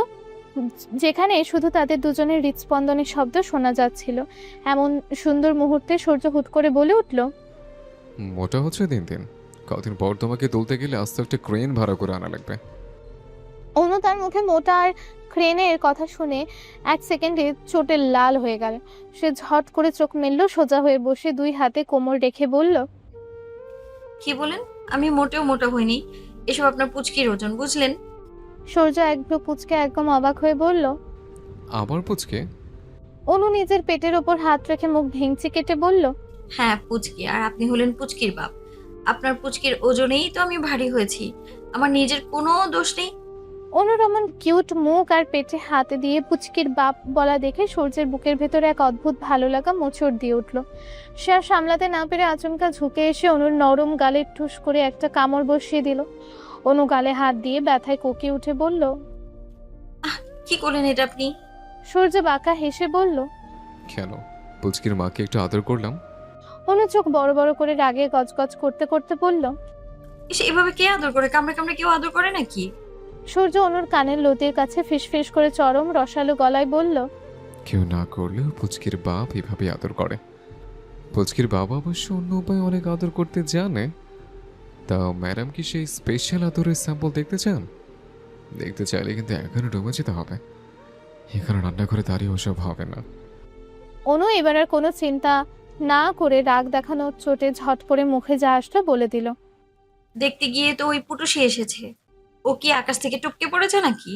যেখানে শুধু তাদের দুজনের হৃদস্পন্দনের শব্দ শোনা যাচ্ছিল। এমন সুন্দর মুহূর্তে সূর্য হুট করে বলে উঠল, মোটা হচ্ছে দিন দিন, কদিন পর তোমাকে তুলতে গেলে আস্তে একটা ক্রেন ভাড়া করে আনা লাগবে। অনু তার মুখে মোটা আর ক্রেনের কথা শুনে এক সেকেন্ডে চোটে লাল হয়ে গেল। সে ঝট করে চোখ মেলল, সোজা হয়ে বসে দুই হাতে কোমর রেখে বলল, কি বলেন? আমি মোটেও মোটা হইনি, এসব আপনার পুচকির ওজন, বুঝলেন? সূর্য একটু পুচকে একদম অবাক হয়ে বলল। আবার পুচকে? অনু নিজের পেটের ওপর হাত রেখে মুখ ভেঙচি কেটে বলল, হ্যাঁ পুচকি, আর আপনি হলেন পুচকির বাপ। আপনার পুচকির ওজনেই তো আমি ভারী হয়েছি, আমার নিজের কোনো দোষ নেই। অনুর এমন কিউট মুখ আর পেটে হাত দিয়ে পুচকির বাপ বলা দেখে সূর্যের বুকের ভেতরে এক অদ্ভুত ভালো লাগা মোচড় দিয়ে উঠল। সে আর সামলাতে না পেরে আচমকা ঝুঁকে এসে অনুর নরম গালে ঠুস করে একটা কামড় বসিয়ে দিল। অনু গালে হাত দিয়ে ব্যথায় কোকিয়ে উঠে বলল, কি করলেন এটা আপনি? সূর্য বাঁকা হেসে বলল, কেন, পুচকির মাকে একটু আদর করলাম। অনু চোখ বড় বড় করে রাগে গজগজ করতে করতে বলল, এভাবে কে আদর করে? কামড়ে কামড়ে কেউ আদর করে নাকি? সূর্য অনুর কানের লতির কাছে ফিসফিস করে চরম রসালো গলায় বলল, কেউ না করলেও পুচকির বাপ এভাবে আদর করে। পুচকির বাবা অবশ্য অন্য উপায়ে অনেক আদর করতে জানে। তা ম্যাডাম কি সেই স্পেশাল আদরের স্যাম্পল দেখতে চান? দেখতে চাইলে কিন্তু এখানে ডুবে যেতে হবে, এখানে রান্নাঘরে দাঁড়িয়ে ওসব হবে না। অনু এবার আর কোনো চিন্তা না করে রাগ দেখানোর চোটে ঝট করে মুখে যা আসলো বলে দিল, দেখতে গিয়ে তো ওই পুটুসি এসেছে, ও কি আকাশ থেকে টপকে পড়েছে নাকি?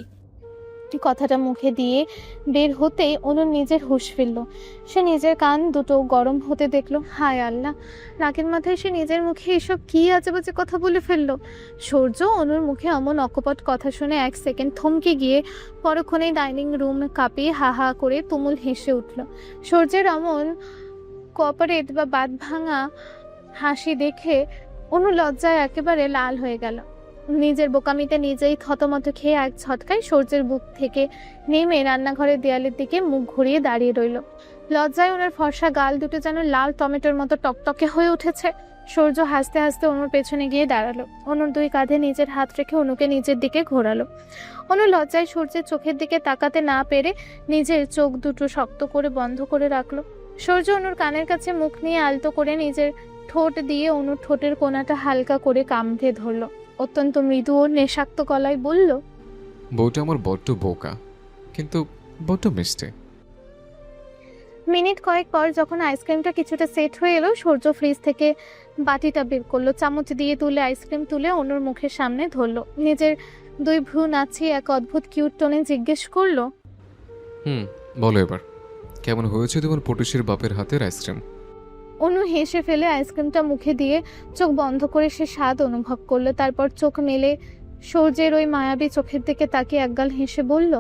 কথাটা মুখে দিয়ে বের হতেই অনুর নিজের হুঁশ ফিরল। সে নিজের কান দুটো গরম হতে দেখলো। হায় আল্লাহ, নাকের মাথায় সে নিজের মুখে এসব কি আজেবাজে কথা বলে ফেললো। সূর্য অনুর মুখে এমন অকপট কথা শুনে এক সেকেন্ড থমকে গিয়ে পরক্ষণেই ডাইনিং রুম কাঁপিয়ে হা হা করে তুমুল হেসে উঠল। সূর্যের এমন কপারেট বা বাদ ভাঙা হাসি দেখে অনু লজ্জায় একেবারে লাল হয়ে গেল। নিজের বোকামিতে নিজেই থতমত খেয়ে এক ঝটকায় সূর্যের বুক থেকে নেমে রান্নাঘরের দেয়ালের দিকে মুখ ঘুরিয়ে দাঁড়িয়ে রইল। লজ্জায় ওনার ফর্সা গাল দুটো যেন লাল টমেটোর মতো টকটকে হয়ে উঠেছে। সূর্য হাসতে হাসতে অনুর পেছনে গিয়ে দাঁড়ালো। অনুর দুই কাঁধে নিজের হাত রেখে অনুকে নিজের দিকে ঘোরালো। অনু লজ্জায় সূর্যের চোখের দিকে তাকাতে না পেরে নিজের চোখ দুটো শক্ত করে বন্ধ করে রাখলো। সূর্য অনুর কানের কাছে মুখ নিয়ে আলতো করে নিজের ঠোঁট দিয়ে অনুর ঠোঁটের কোণাটা হালকা করে কামড়ে ধরলো। অত্যন্ত মৃদু ও নেশাক্ত গলায় বলল, বউটা আমার বড্ড বোকা, কিন্তু বড্ড মিষ্টি। মিনিট কয়েক পর যখন আইসক্রিমটা কিছুটা সেট হয়ে এলো, সূর্য ফ্রিজ থেকে বাটিটা বের করলো। চামচ দিয়ে তুলে আইসক্রিম তুলে অনুর মুখের সামনে ধরলো। নিজের দুই ভ্রু নাচিয়ে এক অদ্ভুত কিউট টোনে জিজ্ঞেস করলো, বলো এবার, কেমন হয়েছে তোমার পটুশির বাপের হাতের আইসক্রিম? অনু হেসে ফেলে আইসক্রিমটা মুখে দিয়ে চোখ বন্ধ করে সে স্বাদ অনুভব করলো। তারপর চোখ মেলে সূর্যের ওই মায়াবী চোখের দিকে তাকিয়ে একগাল হেসে বলল।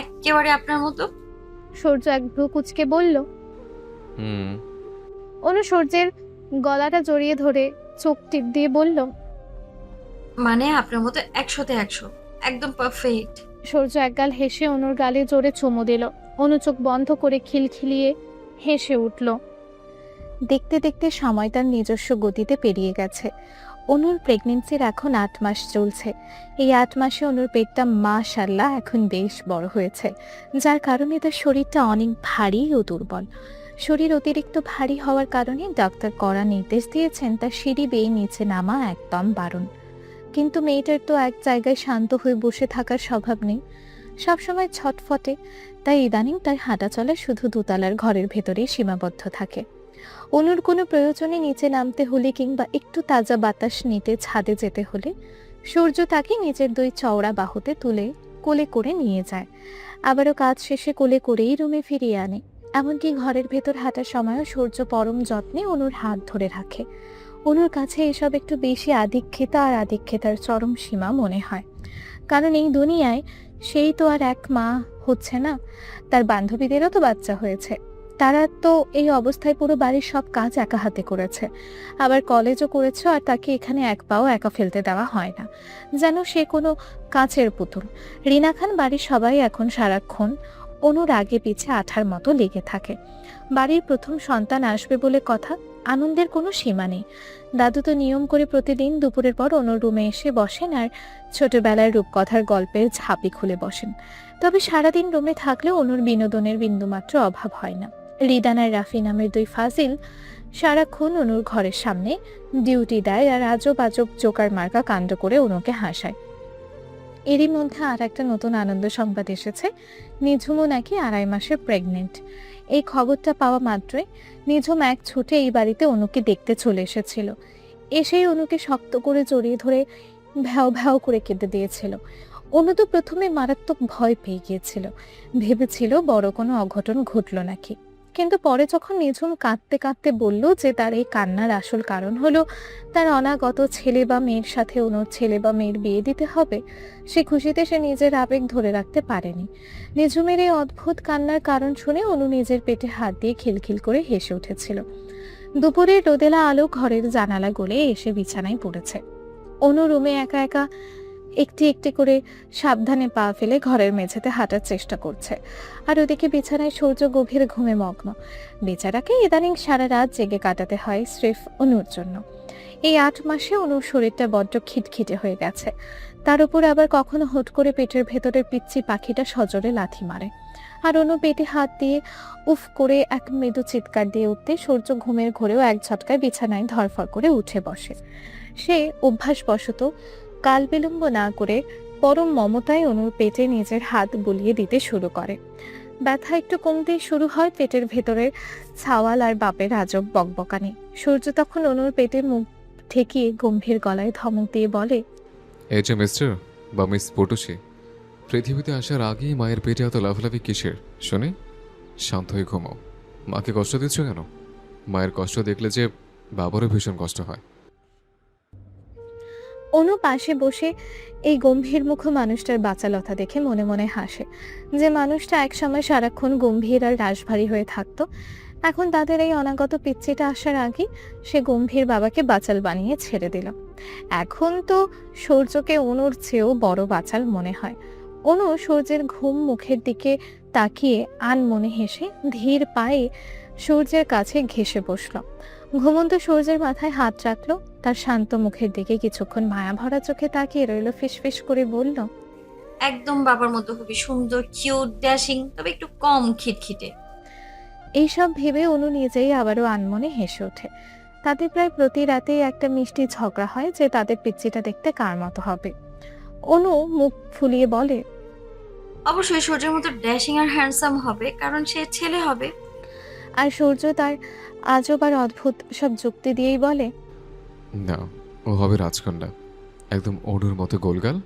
একেবারে আপনার মতো। সূর্য এক ভ্রু কুঁচকে বলল। হুম। অনু সূর্যের গলাটা জড়িয়ে ধরে চোখ টিপ দিয়ে বলল। মানে আপনার মতো 100-তে 100, একদম পারফেক্ট। সূর্য একগাল হেসে অনুর গালে জোরে চুমু দিল। অনু চোখ বন্ধ করে খিলখিলিয়ে হেসে উঠল। দেখতে দেখতে সময় তার নিজস্ব গতিতে পেরিয়ে গেছে। অনুর প্রেগনেন্সির এখন 8 মাস চলছে। এই 8 মাসে অনুর পেটটা মাশাআল্লাহ এখন বেশ বড় হয়েছে, যার কারণে তার শরীরটা অনেক ভারী ও দুর্বল। শরীর অতিরিক্ত ভারী হওয়ার কারণে ডাক্তার কড়া নির্দেশ দিয়েছেন তার সিঁড়ি বেয়ে নিচে নামা একদম বারণ। কিন্তু মেয়েটার তো এক জায়গায় শান্ত হয়ে বসে থাকার স্বভাব নেই, সবসময় ছটফটে। তাই ইদানিং তার হাঁটা চলা শুধু দোতলার ঘরের ভেতরেই সীমাবদ্ধ থাকে। অনুর কোনো প্রয়োজনে নিচে নামতে হলে কিংবা একটু তাজা বাতাস নিতে ছাদে যেতে হলে সূর্য তাকে নিজের 2 চওড়া বাহুতে তুলে কোলে করে নিয়ে যায়। আবারও কাজ শেষে কোলে করেই রুমে ফিরিয়ে আনে। এমনকি ঘরের ভেতর হাঁটার সময়ও সূর্য পরম যত্নে অনুর হাত ধরে রাখে। অনুর কাছে এসব একটু বেশি আধিক্যতা আর আধিক্যতার চরম সীমা মনে হয়, কারণ এই দুনিয়ায় সেই তো আর এক মা হচ্ছে না, তার বান্ধবীদেরও তো বাচ্চা হয়েছে। তারা তো এই অবস্থায় পুরো বাড়ির সব কাজ একা হাতে করেছে, আবার কলেজও করেছে, আর তাকে এখানে এক পাও একা ফেলতে দেওয়া হয় না, যেন সে কোনো কাচের পুতুল। রিনা খান বাড়ির সবাই এখন সারাক্ষণ অনুর আগে পিছে আঠার মতো লেগে থাকে। বাড়ির প্রথম সন্তান আসবে বলে কথা, আনন্দের কোনো সীমা নেই। দাদু তো নিয়ম করে প্রতিদিন দুপুরের পর অনুর রুমে এসে বসেন আর ছোটবেলার রূপকথার গল্পের ঝাঁপি খুলে বসেন। তবে সারাদিন রুমে থাকলেও অনুর বিনোদনের বিন্দুমাত্র অভাব হয় না। রিদান আর রাফি নামের 2 ফাজিল সারাক্ষণ অনুর ঘরের সামনে ডিউটি দেয় আর আজব আজব জোকার মার্কা কাণ্ড করে অনুকে হাসায়। এরই মধ্যে আর একটা নতুন আনন্দ সংবাদ এসেছে, নিঝুমও নাকি 2.5 মাসের প্রেগনেন্ট। এই খবরটা পাওয়া মাত্রই নিঝুম এক ছুটে এই বাড়িতে অনুকে দেখতে চলে এসেছিল। এসেই অনুকে শক্ত করে জড়িয়ে ধরে ভ্যাও ভ্যাও করে কেঁদে দিয়েছিল। অনু তো প্রথমে মারাত্মক ভয় পেয়ে গিয়েছিল, ভেবেছিল বড় কোনো অঘটন ঘটল নাকি। কিন্তু পরে যখন নিঝুম কাঁদতে কাঁদতে বলল যে তার এই কান্নার আসল কারণ হলো তার অনাগত ছেলে বা মেয়ের সাথে অনুর ছেলে বা মেয়ের বিয়ে দিতে হবে, সে খুশিতে সে নিজের আবেগ ধরে রাখতে পারেনি। নিঝুমের এই অদ্ভুত কান্নার কারণ শুনে অনু নিজের পেটে হাত দিয়ে খিলখিল করে হেসে উঠেছিল। দুপুরের রোদেলা আলো ঘরের জানালা গলে এসে বিছানায় পড়েছে। অনু রুমে একা একা একটি একটি করে সাবধানে পা ফেলে ঘরের মেঝেতে হাঁটার চেষ্টা করছে, আর ওদিকে বিছানায় সূর্য গভীর ঘুমে মগ্ন। বেচারাকে ইদানিং সারা রাত জেগে কাটাতে হয় স্রেফ অনুর জন্য। এই 8 মাসে অনুর শরীরটা বড্ড খিটখিটে হয়ে গেছে, তার উপর আবার কখনো হুট করে পেটের ভেতরের পিচ্চি পাখিটা সজোরে লাথি মারে, আর অনু পেটে হাত দিয়ে উফ করে এক মৃদু চিৎকার দিয়ে উঠতে সূর্য ঘুমের ঘোরেও এক ঝটকায় বিছানায় ধরফর করে উঠে বসে। সে অভ্যাসবশত কাল বিলম্ব না করে পরম মমতায় অনুর পেটে নিজের হাত বুলিয়ে দিতে শুরু করে। ব্যথা একটু কমতেই শুরু হয় পেটের ভেতরের ছাওয়াল আর বাপের আজব বকবকানি। সূর্য তখন অনুর পেটে মুখ ঠেকিয়ে গম্ভীর গলায় ধমক দিয়ে বলে, এই যে মিস্টার বা মিস পটুসি, পৃথিবীতে আসার আগেই মায়ের পেটে এত লাফালাফি কিসের শুনে? শান্ত হয়ে ঘুমাও। মাকে কষ্ট দিচ্ছ কেন? মায়ের কষ্ট দেখলে যে বাবারও ভীষণ কষ্ট হয়। অনু পাশে বসে এই গম্ভীর মুখ মানুষটার বাচালতা দেখে মনে মনে হাসে। যে মানুষটা একসময় সারাক্ষণ গম্ভীর আর রাশভারী হয়ে থাকতো, এখন তাদের এই অনাগত পিচ্চিটা আসার আগে সে গম্ভীর বাবাকে বাচাল বানিয়ে ছেড়ে দিল। এখন তো সূর্যকে অনুর চেয়েও বড় বাচাল মনে হয়। অনু সূর্যের ঘুম মুখের দিকে তাকিয়ে আনমনে হেসে ধীর পায়ে সূর্যের কাছে ঘেঁষে বসল। ঘুমন্ত সূর্যের মাথায় হাত রাখলো, তার শান্ত মুখের দিকে কিছুক্ষণ মায়া ভরা চোখে তাকিয়ে রইল, ফিসফিস করে বলল, একদম বাবার মতো, খুবই সুন্দর, কিউট, ড্যাশিং, তবে একটু কম খিটখিটে। এইসব ভেবে অনু নিজেই আবারও আনমনে হেসে ওঠে। তাদের প্রায় প্রতি রাতেই একটা মিষ্টি ঝগড়া হয় যে তাদের পিচ্চিটা দেখতে কার মতো হবে। অনু মুখ ফুলিয়ে বলে, অবশ্যই সূর্যের মতো ড্যাশিং আর হ্যান্ডসাম হবে, কারণ সে ছেলে হবে। আর সূর্য তার আজব আর অদ্ভুত সব যুক্তি দিয়েই বলে, না, ও হবে রাজকন্যা, একদম অনুর মতো গোলগাল,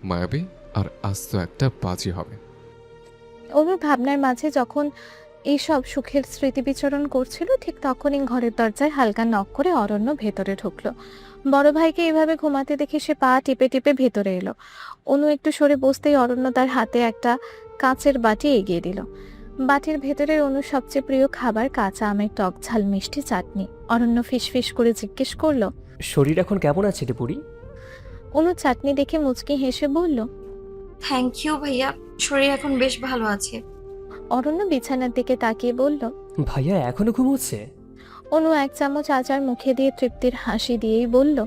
মায়াবী আর আস্ত একটা পাজি হবে। অনুর ভাবনার মাঝে যখন এইসব সুখের স্মৃতি বিচরণ করছিল, ঠিক তখনই ঘরের দরজায় হালকা নক করে অরণ্য ভেতরে ঢুকলো। বড় ভাইকে এভাবে ঘুমাতে দেখে সে পা টিপে টিপে ভেতরে এলো। অনু একটু সরে বসতেই অরণ্য তার হাতে একটা কাঁচের বাটি এগিয়ে দিল। বাটির ভেতরে অনুর সবচেয়ে প্রিয় খাবার কাঁচা আমের টক ঝাল মিষ্টি চাটনি। অরণ্য ফিসফিস করে জিজ্ঞেস করলো, শরীর এখন কেমন আছে রে বুড়ি? অনু চাটনি দেখে মুচকি হেসে বলল। থ্যাংক ইউ ভাইয়া, শরীর এখন বেশ ভালো আছে। অরণ্য বিছানার দিকে তাকিয়ে বলল। ভাইয়া এখনো ঘুমোচ্ছে? অনু এক চামচ আচার মুখে দিয়ে তৃপ্তির হাসি দিয়েই বলল।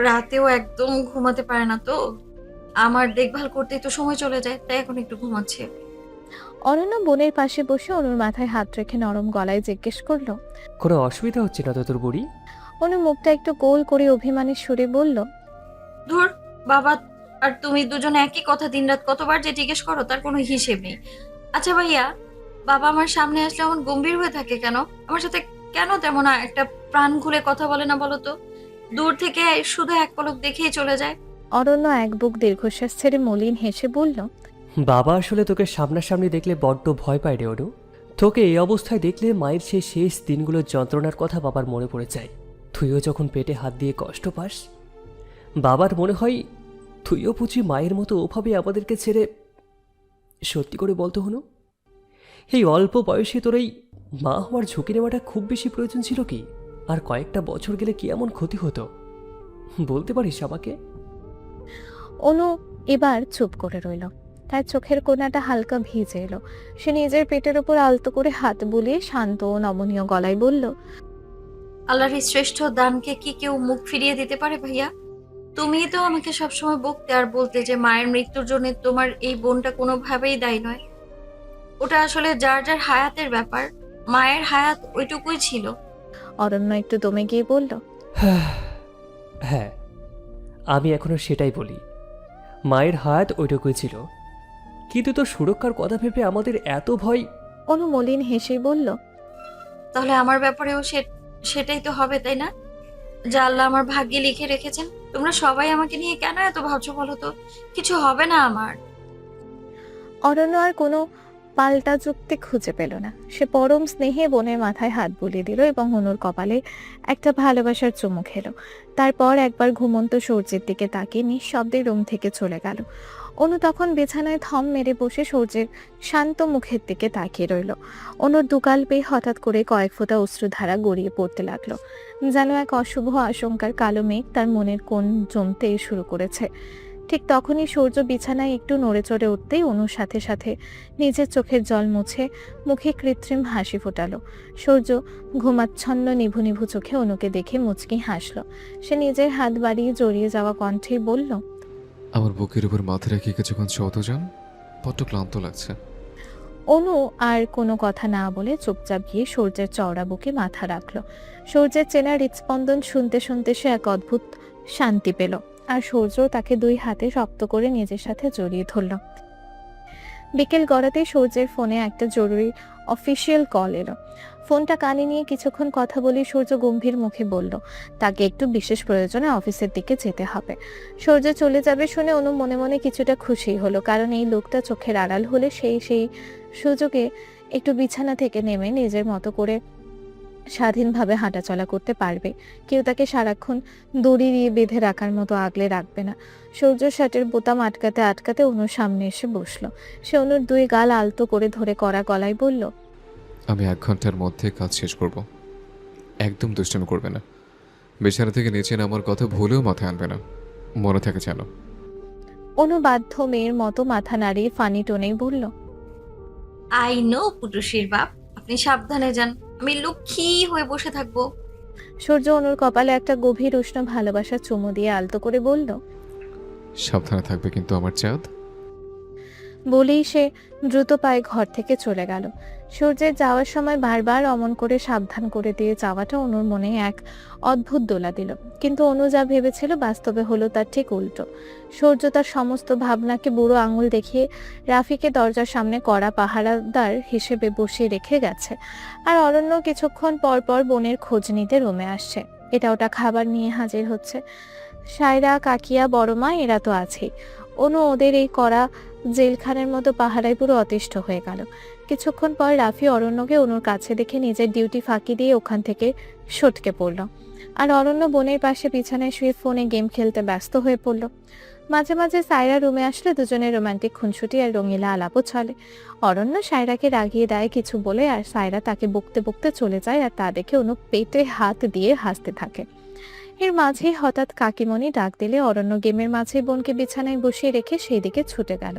রাতেও একদম ঘুমাতে পারে না তো, আমার দেখভাল করতেই তো সময় চলে যায়, তাই এখন একটু ঘুমাচ্ছে। অরণ্য বোনের পাশে বসে অনুর মাথায় হাত রেখে নরম গলায় জিজ্ঞেস করলো, কোনো অসুবিধা হচ্ছে না তো তোর বুড়ি? অনু মুখটা একটু গোল করে অভিমানের সুরে বলল। ধুর, বাবা আর তুমি দুজনে একই কথা দিনরাত কতবার যে জিজ্ঞেস করো তার কোনো হিসেব নেই। আচ্ছা ভাইয়া, বাবা আমার সামনে আসলে এমন গম্ভীর হয়ে থাকে কেন? আমার সাথে কেন তেমন একটা প্রাণ খুলে কথা বলে না বলো তো? দূর থেকে শুধু এক পলক দেখেই চলে যায়। অরণ্য এক বুক দীর্ঘশ্বাস ছেড়ে মলিন হেসে বলল। বাবা আসলে তোকে সামনাসামনি দেখলে বড্ড ভয় পায় রে অনু। তোকে এই অবস্থায় দেখলে মায়ের সেই শেষ দিনগুলোর যন্ত্রণার কথা বাবার মনে পড়ে যায়। তুইও যখন পেটে হাত দিয়ে কষ্ট পাস, বাবার মনে হয় তুইও বুঝি মায়ের মতো ওভাবে আমাদেরকে ছেড়ে। সত্যি করে বলতো হনু, এই অল্প বয়সে তোর এই মা হওয়ার ঝুঁকি নেওয়াটা খুব বেশি প্রয়োজন ছিল কি? আর কয়েকটা বছর গেলে কি এমন ক্ষতি হতো বলতে পারিস আমাকে? অনু এবার চুপ করে রইল। তার চোখের কোণাটা হালকা ভিজে এলো। সে নিজের পেটের উপর আলতো করে হাত বুলিয়ে শান্ত ও নমনীয় গলায় বলল। আল্লাহর এই শ্রেষ্ঠ দানকে কি কেউ মুখ ফিরিয়ে দিতে পারে ভাইয়া? তুমিই তো আমাকে সবসময় বকতে আর বলতে যে মায়ের মৃত্যুর জন্য তোমার এই বোনটা কোনোভাবেই দায়ী নয়। ওটা আসলে যার যার হায়াতের ব্যাপার, মায়ের হায়াত ওইটুকুই ছিল। অরণ্য একটু দমে গিয়ে বলল। হ্যাঁ, আমি এখনো সেটাই বলি, মায়ের হায়াত ওইটুকুই ছিল, কিন্তু তোর সুরক্ষার কথা ভেবে আমাদের এত ভয়। অনু মলিন হেসে বলল। তাহলে আমার ব্যাপারেও সেটাই তো হবে, তাই না? যা আল্লাহ আমার ভাগ্যে লিখে রেখেছেন। তোমরা সবাই আমাকে নিয়ে কেন এত ভাবছো বলো তো? কিছু হবে না আমার। অরণ্য আর কোনো পাল্টা যুক্তি খুঁজে পেল না। সে পরম স্নেহে বোনের মাথায় হাত বুলিয়ে দিল এবং অনুর কপালে একটা ভালোবাসার চুমু খেলো। তারপর একবার ঘুমন্ত সূর্যের দিকে তাকিয়ে নিঃশব্দে রুম থেকে চলে গেল। অনু তখন বিছানায় থম মেরে বসে সূর্যের শান্ত মুখের দিকে তাকিয়ে রইল। অনুর দুগাল পেয়ে হঠাৎ করে কয়েক ফোঁটা অশ্রুধারা গড়িয়ে পড়তে লাগলো, যেন এক অশুভ আশঙ্কার কালো মেঘ তার মনের কোণ জমতে শুরু করেছে। ঠিক তখনই সূর্য বিছানায় একটু নড়ে চড়ে উঠতেই অনুর সাথে সাথে নিজের চোখের জল মুছে মুখে কৃত্রিম হাসি ফোটালো। সূর্য ঘুমাচ্ছন্ন নিভু নিভু চোখে অনুকে দেখে মুচকি হাসলো। সে নিজের হাত বাড়িয়ে জড়িয়ে যাওয়া কণ্ঠে বলল। আমার বুকের উপর মাথা রেখে কিছুক্ষণ শত যান, বড্ড ক্লান্ত লাগছে। অনু আর কোনো কথা না বলে চুপচাপ গিয়ে সূর্যের চওড়া বুকে মাথা রাখলো। সূর্যের চেনা হৃৎস্পন্দন শুনতে শুনতে সে এক অদ্ভুত শান্তি পেল, আর সূর্য তাকে দুই হাতে শক্ত করে নিজের সাথে জড়িয়ে ধরল। বিকেল গড়াতেই সূর্যের ফোনে একটা জরুরি অফিসিয়াল কল এলো। ফোনটা কানে নিয়ে কিছুক্ষণ কথা বলে সূর্য গম্ভীর মুখে বলল তাকে একটু বিশেষ প্রয়োজনে অফিসের দিকে যেতে হবে। সূর্য চলে যাবে শুনে অনু মনে মনে কিছুটা খুশি হলো, কারণ এই লোকটা চোখের আড়াল হলে সেই সুযোগে একটু বিছানা থেকে নেমে নিজের মতো করে স্বাধীনভাবে হাঁটাচলা করতে পারবে। কেউ তাকে সারাক্ষণ দড়ি দিয়ে বেঁধে রাখার মতো আগলে রাখবে না। সূর্য শার্টের বোতাম আটকাতে আটকাতে অনুর সামনে এসে বসলো। সে অনুর দুই গাল আলতো করে ধরে কড়া গলায় বলল, আমি 1 ঘন্টার মধ্যে কাজ শেষ করব। একদম দুষ্টামি করবে না। বিছানা থেকে নিচে নামার কথা ভুলেও মাথায় আনবে না, মনে থাকে যেন। অনু বাধ্য মেয়ের মতো মাথা নাড়িয়ে ফানি টোনেই বলল, আই নো পুটুশির বাপ, আপনি সাবধানে যান, আমি লক্ষ্মী হয়ে বসে থাকবো। সূর্য অনুর কপালে একটা গভীর উষ্ণ ভালোবাসার চুমু দিয়ে আলতো করে বলল, সাবধানে থাকবে কিন্তু আমার চাঁদ। বলেই সে দ্রুত পায়ে ঘর থেকে চলে গেল। সূর্যের যাওয়ার সময় বারবার অমন করে সাবধান করে দিয়ে যাওয়াটা অনুর মনে এক অদ্ভুত দোলা দিল, কিন্তু অনু যা ভেবেছিল বাস্তবে হলো তার ঠিক উল্টো। সূর্য তার সমস্ত ভাবনাকে বুড়ো আঙুল দেখিয়ে রাফিকে দরজার সামনে কড়া পাহারাদার হিসেবে বসিয়ে রেখে গেছে, আর অরণ্য কিছুক্ষণ পর পর বোনের খোঁজ নিতে রুমে আসছে। এটা ওটা খাবার নিয়ে হাজির হচ্ছে। সায়রা, কাকিয়া, বড়মা এরা তো আছেই। অনু ওদের এই কড়া জেলখানের মতো পাহারায় পুরো অতিষ্ঠ হয়ে গেল। কিছুক্ষণ পর রাফি অরণ্যকে অনুর কাছে দেখে নিজের ডিউটি ফাঁকি দিয়ে ওখান থেকে সটকে পড়ল। আর অরণ্য বোনের পাশে বিছানায় শুয়ে ফোনে গেম খেলতে ব্যস্ত হয়ে পড়ল। মাঝে মাঝে সায়রা রুমে আসলে দুজনের রোমান্টিক খুনসুটি আর রঙিলা আলাপও চলে। অরণ্য সায়রাকে রাগিয়ে দেয় কিছু বলে, আর সায়রা তাকে বকতে বকতে চলে যায়, আর তা দেখে অনু পেটে হাত দিয়ে হাসতে থাকে। এর মাঝেই হঠাৎ কাকিমণি ডাক দিলে অরণ্য গেমের মাঝে বোনকে বিছানায় বসিয়ে রেখে সেই দিকে ছুটে গেল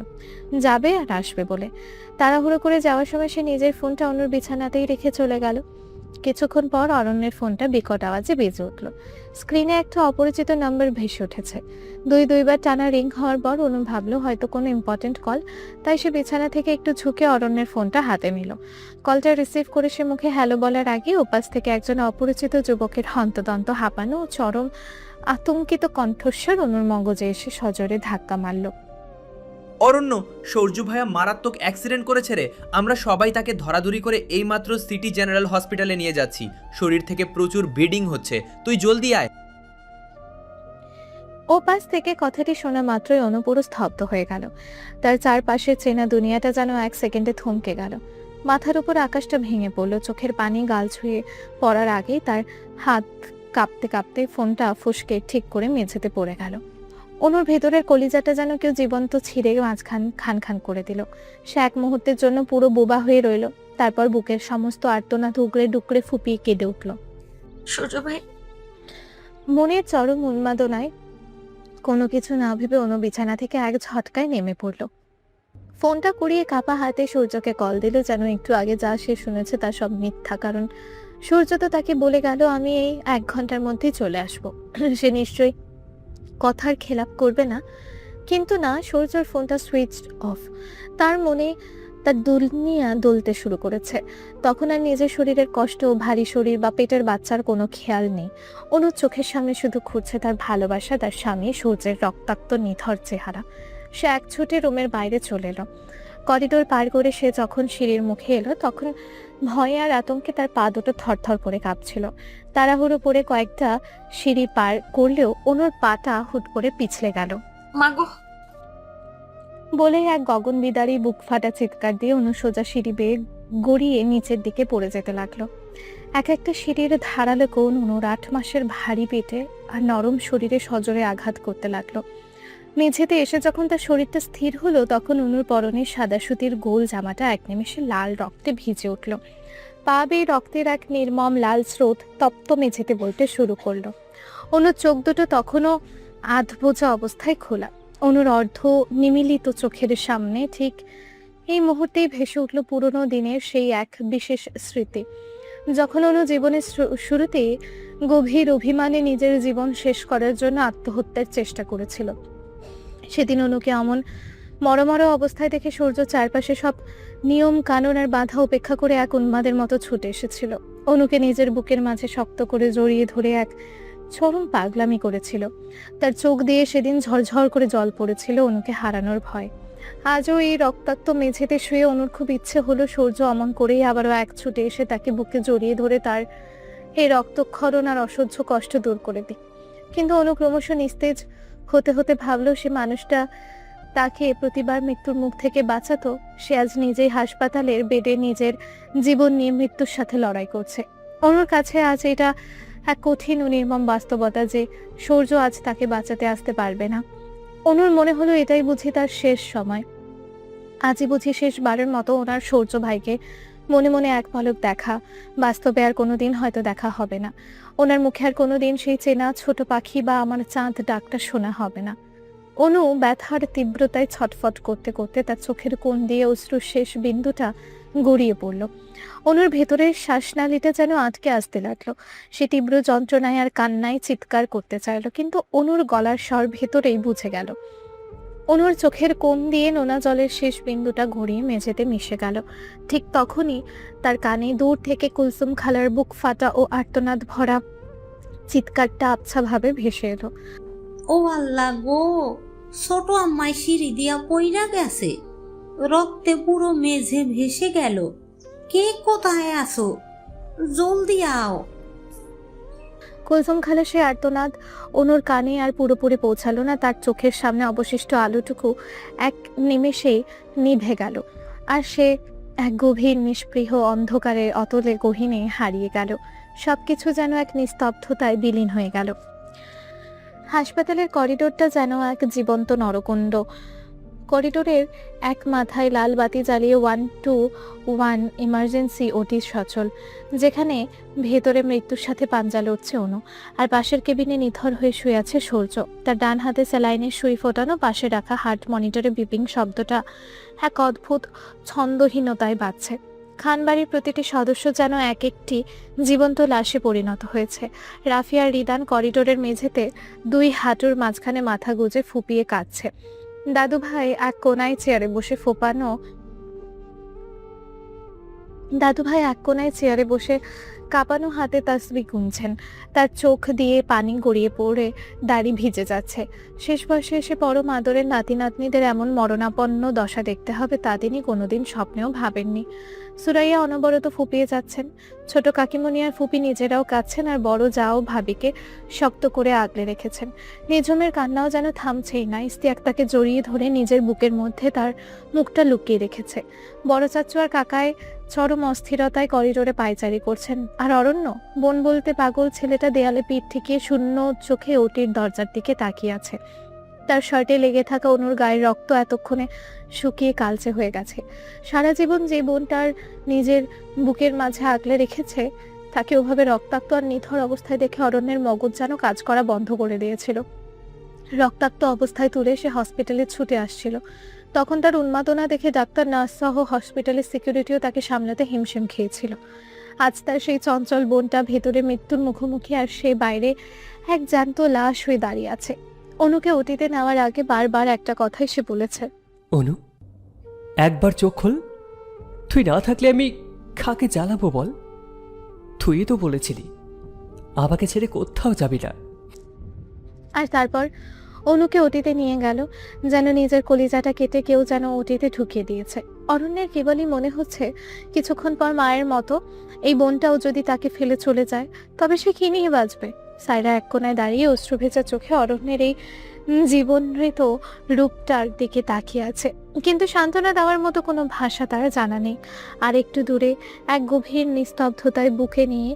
যাবে আর আসবে বলে। তাড়াহুড়ো করে যাওয়ার সময় সে নিজের ফোনটা অনুর বিছানাতেই রেখে চলে গেল। কিছুক্ষণ পর অরণ্যের ফোনটা বিকট আওয়াজে বেজে উঠল। স্ক্রিনে একটা অপরিচিত নাম্বার ভেসে উঠেছে। দুইবার টানা রিং হওয়ার পর অনু ভাবলো হয়তো কোনো ইম্পর্টেন্ট কল, তাই সে বিছানা থেকে একটু ঝুঁকে অরণ্যের ফোনটা হাতে নিল। কলটা রিসিভ করে সে মুখে হ্যালো বলার আগে ওপাশ থেকে একজন অপরিচিত যুবকের হন্তদন্ত হাঁপানো ও চরম আতঙ্কিত কণ্ঠস্বর অনুর মগজে এসে সজোরে ধাক্কা মারল। অরণ্য, সূর্য ভাইয়া মারাত্মক অ্যাক্সিডেন্ট করেছে রে। আমরা সবাই তাকে ধরাধরি করে এইমাত্র সিটি জেনারেল হসপিটালে নিয়ে যাচ্ছি। শরীর থেকে প্রচুর ব্লিডিং হচ্ছে, তুই জলদি আয়। ওপাশ থেকে কথাটি শোনা মাত্রই অনু পুরো স্তব্ধ হয়ে গেল। তার চারপাশে চেনা দুনিয়াটা যেন এক সেকেন্ডে থমকে গেল। মাথার উপর আকাশটা ভেঙে পড়লো। চোখের পানি গাল ছুঁয়ে পড়ার আগেই তার হাত কাঁপতে কাঁপতে ফোনটা ফুসকে ঠিক করে মেঝেতে পড়ে গেল। অনুর ভেতরের কলিজাটা যেন কেউ জীবন্ত ছিঁড়ে মাঝখান খান খান করে দিল। সে এক মুহূর্তের জন্য পুরো বোবা হয়ে রইল। তারপর বুকের সমস্ত আর্তনাদ উগড়ে ডুকরে ফুপিয়ে কেঁদে উঠল। সূর্য ভাই, মনের চরম উন্মাদনায় কোনো কিছু না ভেবে অনু বিছানা থেকে এক ঝটকায় নেমে পড়ল। ফোনটা কুড়িয়ে কাপা হাতে সূর্যকে কল দিল, যেন একটু আগে যা সে শুনেছে তা সব মিথ্যা। কারণ সূর্য তো তাকে বলে গেল আমি এই 1 ঘন্টার মধ্যেই চলে আসব। সে নিশ্চয়ই কথার খেলাপ করবে না। কিন্তু না, সূর্যর ফোনটা সুইচ অফ। তার মনে তার দুনিয়া দুলতে শুরু করেছে। তখন আর নিজের শরীরের কষ্ট, ভারী শরীর বা পেটের বাচ্চার কোনো খেয়াল নেই। অনুর চোখের সামনে শুধু ঘুরছে তার ভালোবাসা, তার স্বামী সূর্যের রক্তাক্ত নিথর চেহারা। সে এক ছুটে রুমের বাইরে চলে এলো। করিডোর পার করে সে যখন সিঁড়ির মুখে এলো তখন ভয়ে আর আতঙ্কে তার পা দুটো থরথর করে কাঁপছিল। তাড়াহুড়ো করে কয়েকটা সিঁড়ি পার করলেও অনুর পাটা হুট করে পিছলে গেল। মাগো, বলে এক গগন বিদারী বুক ফাটা চিৎকার দিয়ে অনু সোজা সিঁড়ি বেয়ে গড়িয়ে নিচের দিকে পড়ে যেতে লাগলো। এক একটা সিঁড়ির ধারালো কোণ অনুর 8 মাসের ভারী পেটে আর নরম শরীরে সজোরে আঘাত করতে লাগলো। মেঝেতে এসে যখন তার শরীরটা স্থির হলো তখন অনুর পরনে সাদা সুতির গোল জামাটা এক নিমেষে লাল রক্তে ভিজে উঠল। পা বেয়ে রক্তের এক নির্মম লাল স্রোত তপ্ত মেঝেতে বইতে শুরু করলো। অনুর চোখ দুটো তখনও আধবোঝা অবস্থায় খোলা। অনুর অর্ধ নিমিলিত চোখের সামনে ঠিক এই মুহূর্তেই ভেসে উঠল পুরনো দিনের সেই এক বিশেষ স্মৃতি, যখন অনু জীবনের শুরুতে গভীর অভিমানে নিজের জীবন শেষ করার জন্য আত্মহত্যার চেষ্টা করেছিল। সেদিন অনুকে এমন মরমর অবস্থায় দেখে সূর্য চারপাশে সব নিয়ম কানুন আর বাধা উপেক্ষা করে এক উন্মাদের মতো ছুটে এসেছিল। অনুকে নিজের বুকের মাঝে শক্ত করে জড়িয়ে ধরে এক চরম পাগলামি করেছিল। তার চোখ দিয়ে সেদিন ঝরঝর করে জল পড়েছিল অনুকে হারানোর ভয়। আজও এই রক্তাক্ত মেঝেতে শুয়ে অনুর খুব ইচ্ছে হলো সূর্য অমন করেই আবারও এক ছুটে এসে তাকে বুকে জড়িয়ে ধরে তার এই রক্তক্ষরণ আর অসহ্য কষ্ট দূর করে দিই। কিন্তু অনু ক্রমশ নিস্তেজ হতে হতে ভাবলো সে মানুষটা তাকে প্রতিবার মৃত্যুর মুখ থেকে বাঁচাতো, সে আজ নিজেই হাসপাতালের বেডে নিজের জীবন নিয়ে মৃত্যুর সাথে লড়াই করছে। অনুর কাছে আজ এটা এক কঠিন ও নির্মম বাস্তবতা যে সূর্য আজ তাকে বাঁচাতে আসতে পারবে না। অনুর মনে হলো এটাই বুঝি তার শেষ সময়। আজই বুঝি শেষবারের মতো ওনার সূর্য ভাইকে মনে মনে এক পলক দেখা। বাস্তবে আর কোনোদিন হয়তো দেখা হবে না। ওনার মুখে আর কোনোদিন সেই চেনা ছোট পাখি বা আমার চাঁদ ডাকটা শোনা হবে না। অনু ব্যথার তীব্রতায় ছটফট করতে করতে তার চোখের কোণ দিয়ে অশ্রুর শেষ বিন্দুটা গড়িয়ে পড়ল। অনুর ভেতরের শ্বাসনালীটা যেন আটকে আসতে লাগলো। সে তীব্র যন্ত্রণায় আর কান্নায় চিৎকার করতে চাইল, কিন্তু অনুর গলার স্বর ভেতরেই বুঝে গেল। অনুর চোখের কোণ দিয়ে নোনা জলের শেষ বিন্দুটা গড়িয়ে মেঝেতে মিশে গেল। ঠিক তখনই তার কানে দূর থেকে কুলসুম খালার বুক ফাটা ও আর্তনাদ ভরা চিৎকারটা আবছাভাবে ভেসে এলো। ও আল্লাহ গো, ছোট আম্মাই সিঁড়ি দিয়া পইরা গেছে, রক্তে পুরো মেঝে ভেসে গেল। কে কোথায় আছো? জলদি আও। কুলসুম খালা সে আর্তনাদ অনুর কানে আর পুরোপুরি পৌঁছালো না। তার চোখের সামনে অবশিষ্ট আলোটুকু এক নিমেষেই নিভে গেল, আর সে এক গভীর নিস্পৃহ অন্ধকারের অতলে গহীনে হারিয়ে গেল। সবকিছু যেন এক নিস্তব্ধতায় বিলীন হয়ে গেল। হাসপাতালের করিডোরটা যেন এক জীবন্ত নরকুণ্ড। করিডোরের এক মাথায় লাল বাতি জ্বালিয়ে 121 ইমার্জেন্সি ওটি সচল, যেখানে ভেতরে মৃত্যুর সাথে পাঞ্জা লড়ছে অনু। আর পাশের কেবিনে নিথর হয়ে শুয়ে আছে সূর্য। তার ডান হাতে স্যালাইনের সুই ফোটানো, পাশে রাখা হার্ট মনিটরে বিপিং শব্দটা এক অদ্ভুত ছন্দহীনতায় বাজছে। খানবাড়ির প্রতিটি সদস্য যেন এক একটি জীবন্ত লাশে পরিণত হয়েছে। রাফি আর রিদান করিডোরের মেঝেতে দুই হাঁটুর মাঝখানে মাথা গুজে ফুপিয়ে কাঁদছে। দাদু ভাই এক কোনায় চেয়ারে বসে কাঁপানো হাতে তাসবিহ গুনছেন। তার চোখ দিয়ে পানি গড়িয়ে পড়ে দাড়ি ভিজে যাচ্ছে। শেষ বয়সে এসে পরম আদরের নাতি নাতনিদের এমন মরণাপন্ন দশা দেখতে হবে তা তিনি কোনোদিন স্বপ্নেও ভাবেননি। সুরাইয়া অনবরত ফুপিয়ে যাচ্ছেন। ছোট কাকিমণি আর ফুপি নিজেরাও কাঁদছেন, আর বড় যাও ভাবিকে শক্ত করে আগলে রেখেছেন। নিঝুমের কান্নাও যেন থামছেই না। ইস্তিয়াক তাকে জড়িয়ে ধরে নিজের বুকের মধ্যে তার মুখটা লুকিয়ে রেখেছে। বড় চাচু আর কাকায় চরম অস্থিরতায় করিডোরে পায়চারি করছেন। আর অরণ্য, বোন বলতে পাগল ছেলেটা, দেয়ালে পিঠ ঠেকিয়ে শূন্য চোখে ওটির দরজার দিকে তাকিয়ে আছে। তার শার্টে লেগে থাকা অনুর গায়ের রক্ত এতক্ষণে শুকিয়ে কালচে হয়ে গেছে। সারা জীবন যে বোন তার নিজের বুকের মাঝে আগলে রেখেছে, তাকে ওভাবে রক্তাক্ত আর নিথর অবস্থায় দেখে অরণ্যের মগজ যেন কাজ করা বন্ধ করে দিয়েছিল। রক্তাক্ত অবস্থায় তুলে সে হসপিটালে ছুটে আসছিল। তখন তার উন্মাদনা দেখে ডাক্তার, নার্স সহ হসপিটালের সিকিউরিটিও তাকে সামলাতে হিমশিম খেয়েছিল। আজ তার সেই চঞ্চল বোনটা ভেতরে মৃত্যুর মুখোমুখি, আর সে বাইরে এক জ্যান্ত লাশ হয়ে দাঁড়িয়ে আছে। অনুকে অতীতে নেওয়ার আগে বারবার একটা কথাই সে বলেছে, অনু, একবার চোখ খোল। তুই না থাকলে আমি কাকে জ্বালাবো বল? তুই তো বলেছিলি আমাকে ছেড়ে কোথাও যাবি না। আর তারপর অনুকে অতীতে নিয়ে গেল, যেন নিজের কলিজাটা কেটে কেউ যেন অতীতে ঢুকিয়ে দিয়েছে। অরণ্যের কেবলই মনে হচ্ছে কিছুক্ষণ পর মায়ের মতো এই বোনটাও যদি তাকে ফেলে চলে যায়, তবে সে কি নিয়ে বাঁচবে? সাইরা এক কোনায় দাঁড়িয়ে অশ্রু ভেজা চোখে অরণ্যের এই জীবনমৃত রূপটার দিকে তাকিয়ে আছে, কিন্তু সান্ত্বনা দেওয়ার মতো কোনো ভাষা তার জানা নেই। আর একটু দূরে এক গভীর নিস্তব্ধতায় বুকে নিয়ে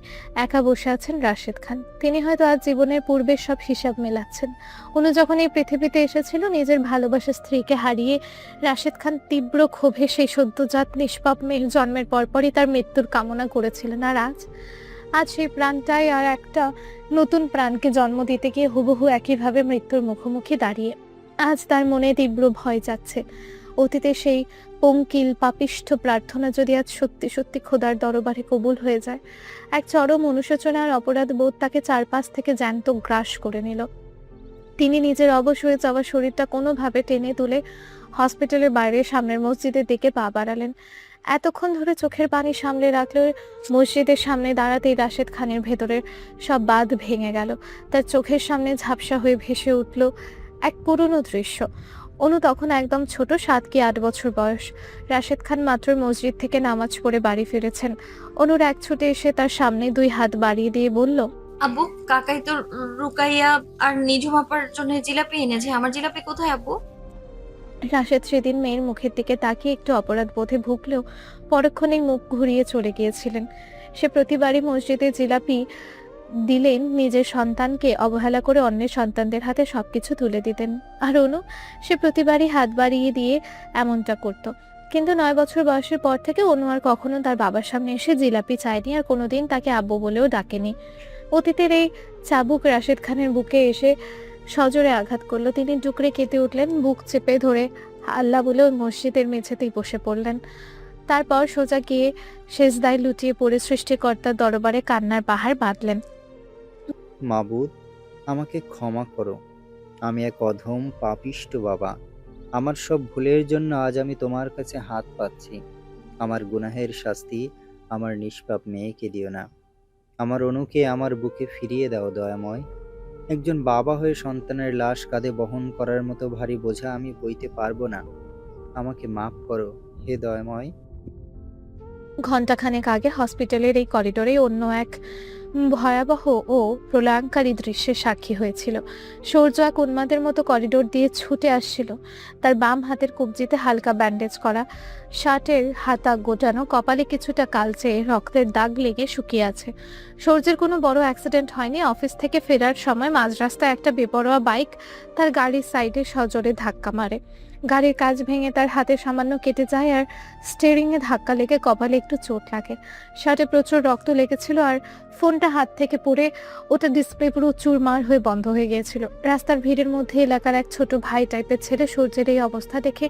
একা বসে আছেন রাশেদ খান। তিনি হয়তো আজ জীবনের পূর্বের সব হিসাব মেলাচ্ছেন। অনু যখন এই পৃথিবীতে এসেছিল, নিজের ভালোবাসার স্ত্রীকে হারিয়ে রাশেদ খান তীব্র ক্ষোভে সেই সদ্যজাত নিষ্পাপ মেয়ের জন্মের পরপরই তার মৃত্যুর কামনা করেছিলেন। আর আজ সেই প্রাণটাই আর একটা নতুন প্রাণকে জন্ম দিতে গিয়ে হুবহু একইভাবে মৃত্যুর মুখোমুখি দাঁড়িয়ে। আজ তার মনে তীব্র ভয় যাচ্ছে। অতীতে সেই পঙ্কিল পাপিষ্ঠ প্রার্থনা যদি আজ সত্যি সত্যি খোদার দরবারে কবুল হয়ে যায়, এক চরম অনুশোচনা আর অপরাধ বোধ তাকে চারপাশ থেকে জ্যান্ত গ্রাস করে নিল। তিনি নিজের অবশ হয়ে যাওয়া শরীরটা কোনোভাবে টেনে তুলে হসপিটালের বাইরে সামনের মসজিদের দিকে পা বাড়ালেন। এতক্ষণ ধরে চোখের পানি সামলে রাখলেও মসজিদের সামনে দাঁড়াতেই রাশেদ খানের ভেতরের সব বাঁধ ভেঙে গেল। তার চোখের সামনে ঝাপসা হয়ে ভেসে উঠল এক পুরনো দৃশ্য। অনু তখন একদম ছোট, 7 কি 8 বছর বয়স। রাশেদ খান মাত্র মসজিদ থেকে নামাজ পড়ে বাড়ি ফিরেছেন। অনুর এক ছুটে এসে তার সামনে 2 হাত বাড়িয়ে দিয়ে বলল, আব্বু, কাকাই তো রুকাইয়া আর নিঝুম আপার জন্য জিলাপি এনেছে। আমার জিলাপি কোথায় আব্বু? রাশেদ সেদিন মেয়ের মুখের দিকে তাকিয়ে একটু অপরাধ বোধে ভুগলেও পরক্ষণেই মুখ ঘুরিয়ে চলে গিয়েছিলেন। সে প্রতিবারই মসজিদে জিলাপি দিলেন নিজের সন্তানকে অবহেলা করে অন্যের সন্তানদের হাতে সবকিছু তুলে দিতেন। আর অনু, সে প্রতিবারই হাত বাড়িয়ে দিয়ে এমনটা করত। কিন্তু 9 বছর বয়সের পর থেকে অনু আর কখনো তার বাবার সামনে এসে জিলাপি চায়নি, আর কোনোদিন তাকে আব্বু বলেও ডাকেনি। অতীতের এই চাবুক রাশেদ খানের বুকে এসে সজোরে আঘাত করলো। তিনি ডুকরে কেঁদে উঠলেন, বুক চেপে ধরে আল্লাহ বলে ওই মসজিদের মেঝেতেই বসে পড়লেন। তারপর সোজা গিয়ে সেজদায় লুটিয়ে পড়ে সৃষ্টিকর্তার দরবারে কান্নার পাহাড় বাঁধলেন। মাবুদ, আমাকে ক্ষমা করো। আমি এক অধম পাপিষ্ঠ বাবা। আমার সব ভুলের জন্য আজ আমি তোমার কাছে হাত পাচ্ছি। আমার গুনাহের শাস্তি আমার নিষ্পাপ মেয়েকে দিও না। আমার অনুকে আমার বুকে ফিরিয়ে দাও দয়াময়। একজন বাবা হয়ে সন্তানের লাশ কাঁধে বহন করার মতো ভারী বোঝা আমি বইতে পারবো না। আমাকে মাফ করো হে দয়াময়। ঘণ্টাখানেক আগে হসপিটালের এই করিডোরে অন্য এক ভয়াবহ ও প্রলয়ঙ্কারী দৃশ্যের সাক্ষী হয়েছিল। সূর্য এক উন্মাদের মতো করিডোর দিয়ে ছুটে আসছিল। তার বাম হাতের কবজিতে হালকা ব্যান্ডেজ করা, শার্টের হাতা গোটানো, কপালে কিছুটা কালচে রক্তের দাগ লেগে শুকিয়ে আছে। সূর্যের কোনো বড় অ্যাক্সিডেন্ট হয়নি। অফিস থেকে ফেরার সময় মাঝ রাস্তায় একটা বেপরোয়া বাইক তার গাড়ির সাইডে সজোরে ধাক্কা মারে। গাড়ির কাঁচ ভেঙে তার হাতে সামান্য কেটে যায় আর স্টিয়ারিংয়ে ধাক্কা লেগে কপালে একটু চোট লাগে। শার্টে প্রচুর রক্ত লেগেছিল আর ফোনটা হাত থেকে পড়ে ওটা ডিসপ্লে পুরো চুরমার হয়ে বন্ধ হয়ে গিয়েছিল। রাস্তার ভিড়ের মধ্যে এলাকার এক ছোট ভাই টাইপের ছেলে সূর্যের এই অবস্থা দেখে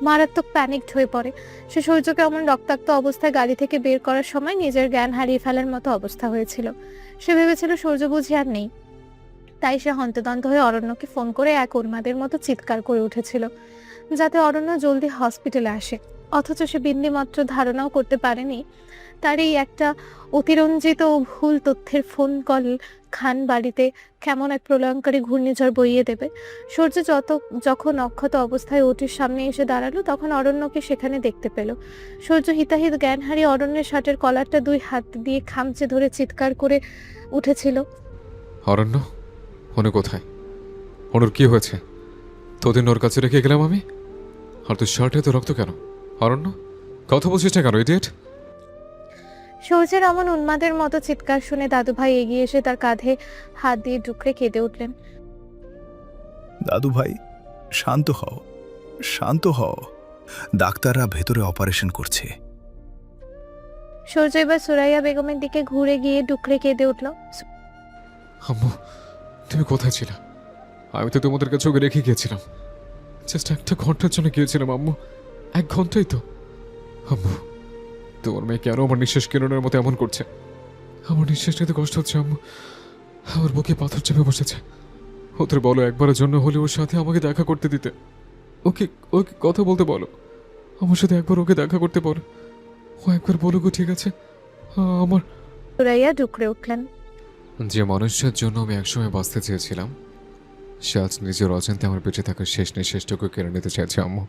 মারাত্মক প্যানিকড হয়ে পড়ে। সে সূর্যকে এমন রক্তাক্ত অবস্থায় গাড়ি থেকে বের করার সময় নিজের জ্ঞান হারিয়ে ফেলার মতো অবস্থা হয়েছিল। সে ভেবেছিল সূর্য বুঝি আর নেই, তাই সে হন্তদন্ত হয়ে অরণ্যকে ফোন করে এক উন্মাদের মতো চিৎকার করে উঠেছিল যাতে অরণ্য জলদি হসপিটালে আসে। অথচ সে বিন্দুমাত্র ধারণাও করতে পারেনি তার এই একটা অতিরঞ্জিত ও ভুল তথ্যের ফোন কল খান বাড়িতে কেমন এক প্রলয়ঙ্কারী ঘূর্ণিঝড় বইয়ে দেবে। সূর্য যখন অক্ষত অবস্থায় ওটির সামনে এসে দাঁড়ালো তখন অরণ্যকে সেখানে দেখতে পেল। সূর্য হিতাহিত জ্ঞান হারিয়ে অরণ্যের শার্টের কলারটা দুই হাত দিয়ে খামচে ধরে চিৎকার করে উঠেছিল, অরণ্য, অনু কোথায়? অনুর কি হয়েছে? তোদের ওর কাছে রেখে গেলাম আমি, আর তোর শার্টে তো রক্ত কেন? অরণ্য, কথা বলছিস না কেন ইডিয়েট? সূর্যের অমন উন্মাদের মতো চিৎকার শুনে দাদুভাই এগিয়ে এসে তার কাঁধে হাত দিয়ে ডুকরে কেঁদে উঠলেন। দাদু ভাই, শান্ত হও, শান্ত হও। ডাক্তাররা ভেতরে অপারেশন করছে। সূর্য এবার সুরাইয়া বেগমের দিকে ঘুরে গিয়ে ডুকরে কেঁদে উঠল। আম্মু, তুমি কোথায় ছিলে? আমি তো তোমাদের কাছে ওকে রেখে গিয়েছিলাম। জাস্ট একটা ঘন্টার জন্য গিয়েছিলাম আম্মু, 1 ঘন্টাই তো। আম্মু, তোমার মেয়ে কেন আমার নিঃশ্বাস কেরণের মতো এমন করছে? আমার নিঃশ্বাস নিতে কষ্ট হচ্ছে আম্মু, আমার বুকে পাথর চেপে বসেছে। ওদের বলো একবারের জন্য হলে ওর সাথে আমাকে দেখা করতে দিতে। ওকে ওকে কথা বলতে বলো, আমার সাথে একবার ওকে দেখা করতে বলো। ও একবার বলো গো, ঠিক আছে? আমার সুরাইয়া ডুকরে উঠলেন। যে মানুষটার জন্য আমি একসময় বাঁচতে চেয়েছিলাম, সে আজ নিজের অজান্তে আমার বেঁচে থাকার শেষ নিঃশ্বাসটুকু কেড়ে নিতে চাইছে আম্মু।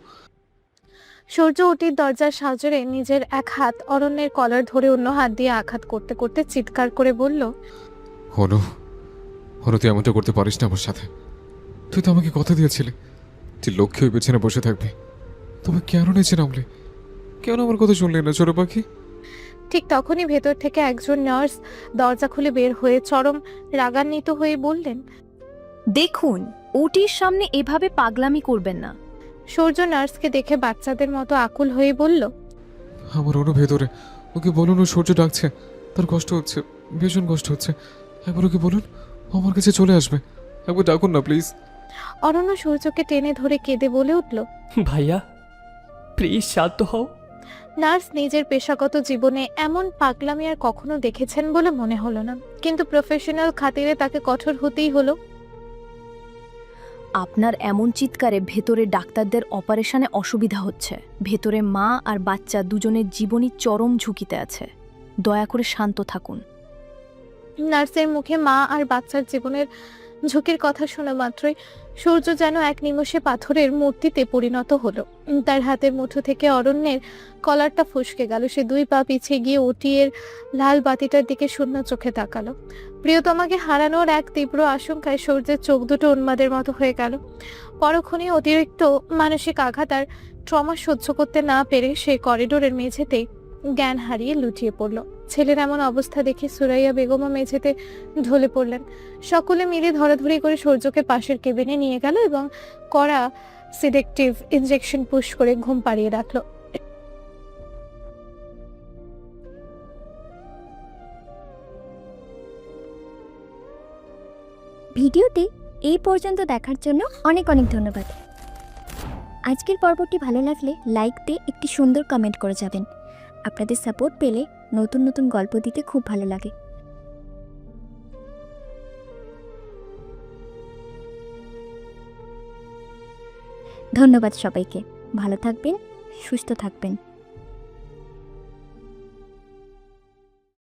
সূর্য ওটির দরজার সাহায্যে নিজের এক হাত অরণ্যের কলার ধরে অন্য হাত দিয়ে আঘাত করতে করতে চিৎকার করে বলল, অনু, অনু, তুই এমনটা করতে পারিস না আমার সাথে। তুই তো আমাকে কথা দিয়েছিলি তুই লক্ষ্যে ওই পেছনে বসে থাকবি। তবে কেন নিচে নামলে? কেন আমার কথা শুনলি না ছোট পাখি? ঠিক তখনই ভেতর থেকে একজন নার্স দরজা খুলে বের হয়ে চরম রাগান্বিত হয়ে বললেন, দেখুন, ওটির সামনে এভাবে পাগলামি করবেন না। সূর্য নার্সকে দেখে বাচ্চাদের মতো আকুল হয়ে বলল, আমার অনু ভেতরে, ওকে বলুন ও সূর্য ডাকছে, তার কষ্ট হচ্ছে, ভীষণ কষ্ট হচ্ছে। একবার ওকে বলুন আমার কাছে চলে আসবে, একবার ডাকুন না প্লিজ। অরণ্য সূর্যকে টেনে ধরে কেঁদে বলে উঠল, ভাইয়া প্লিজ শান্ত হও। নার্স নিজের পেশাগত জীবনে এমন পাগলামি আর কখনো দেখেছেন বলে মনে হলো না, কিন্তু প্রফেশনাল খাতিরে তাকে কঠোর হতেই হলো। আপনার এমন চিৎকারে ভেতরে ডাক্তারদের অপারেশনে অসুবিধা হচ্ছে। ভেতরে মা আর বাচ্চা দুজনের জীবনই চরম ঝুঁকিতে আছে। দয়া করে শান্ত থাকুন। নার্সের মুখে মা আর বাচ্চার জীবনের ঝুঁকির কথা শোনা মাত্রই সূর্য যেন এক নিমেষে পাথরের মূর্তিতে পরিণত হলো। তার হাতের মুঠো থেকে অরণ্যের কলারটা ফসকে গেল। সে 2 পা পিছিয়ে গিয়ে ওটির লাল বাতিটার দিকে শূন্য চোখে তাকালো। প্রিয়তমাকে হারানোর এক তীব্র আশঙ্কায় সূর্যের চোখ দুটো উন্মাদের মতো হয়ে গেল। পরক্ষণে অতিরিক্ত মানসিক আঘাত আর ট্রমা সহ্য করতে না পেরে সে করিডোরের মেঝেতে জ্ঞান হারিয়ে লুটিয়ে পড়ল। ছেলের এমন অবস্থা দেখে সুরাইয়া বেগমও মেঝেতে ঢলে পড়লেন। সকলে মিলে ধরাধরি করে সূর্যকে পাশের কেবিনে নিয়ে গেল এবং কড়া সিডেকটিভ ইনজেকশন পুশ করে ঘুম পাড়িয়ে রাখলো। ভিডিওটি এই পর্যন্ত দেখার জন্য অনেক অনেক ধন্যবাদ। আজকের পর্বটি ভালো লাগলে লাইক দিয়ে একটি সুন্দর কমেন্ট করে যাবেন। আপনাদের সাপোর্ট পেলে নতুন নতুন গল্প দিতে খুব ভালো লাগে। ধন্যবাদ সবাইকে। ভালো থাকবেন, সুস্থ থাকবেন।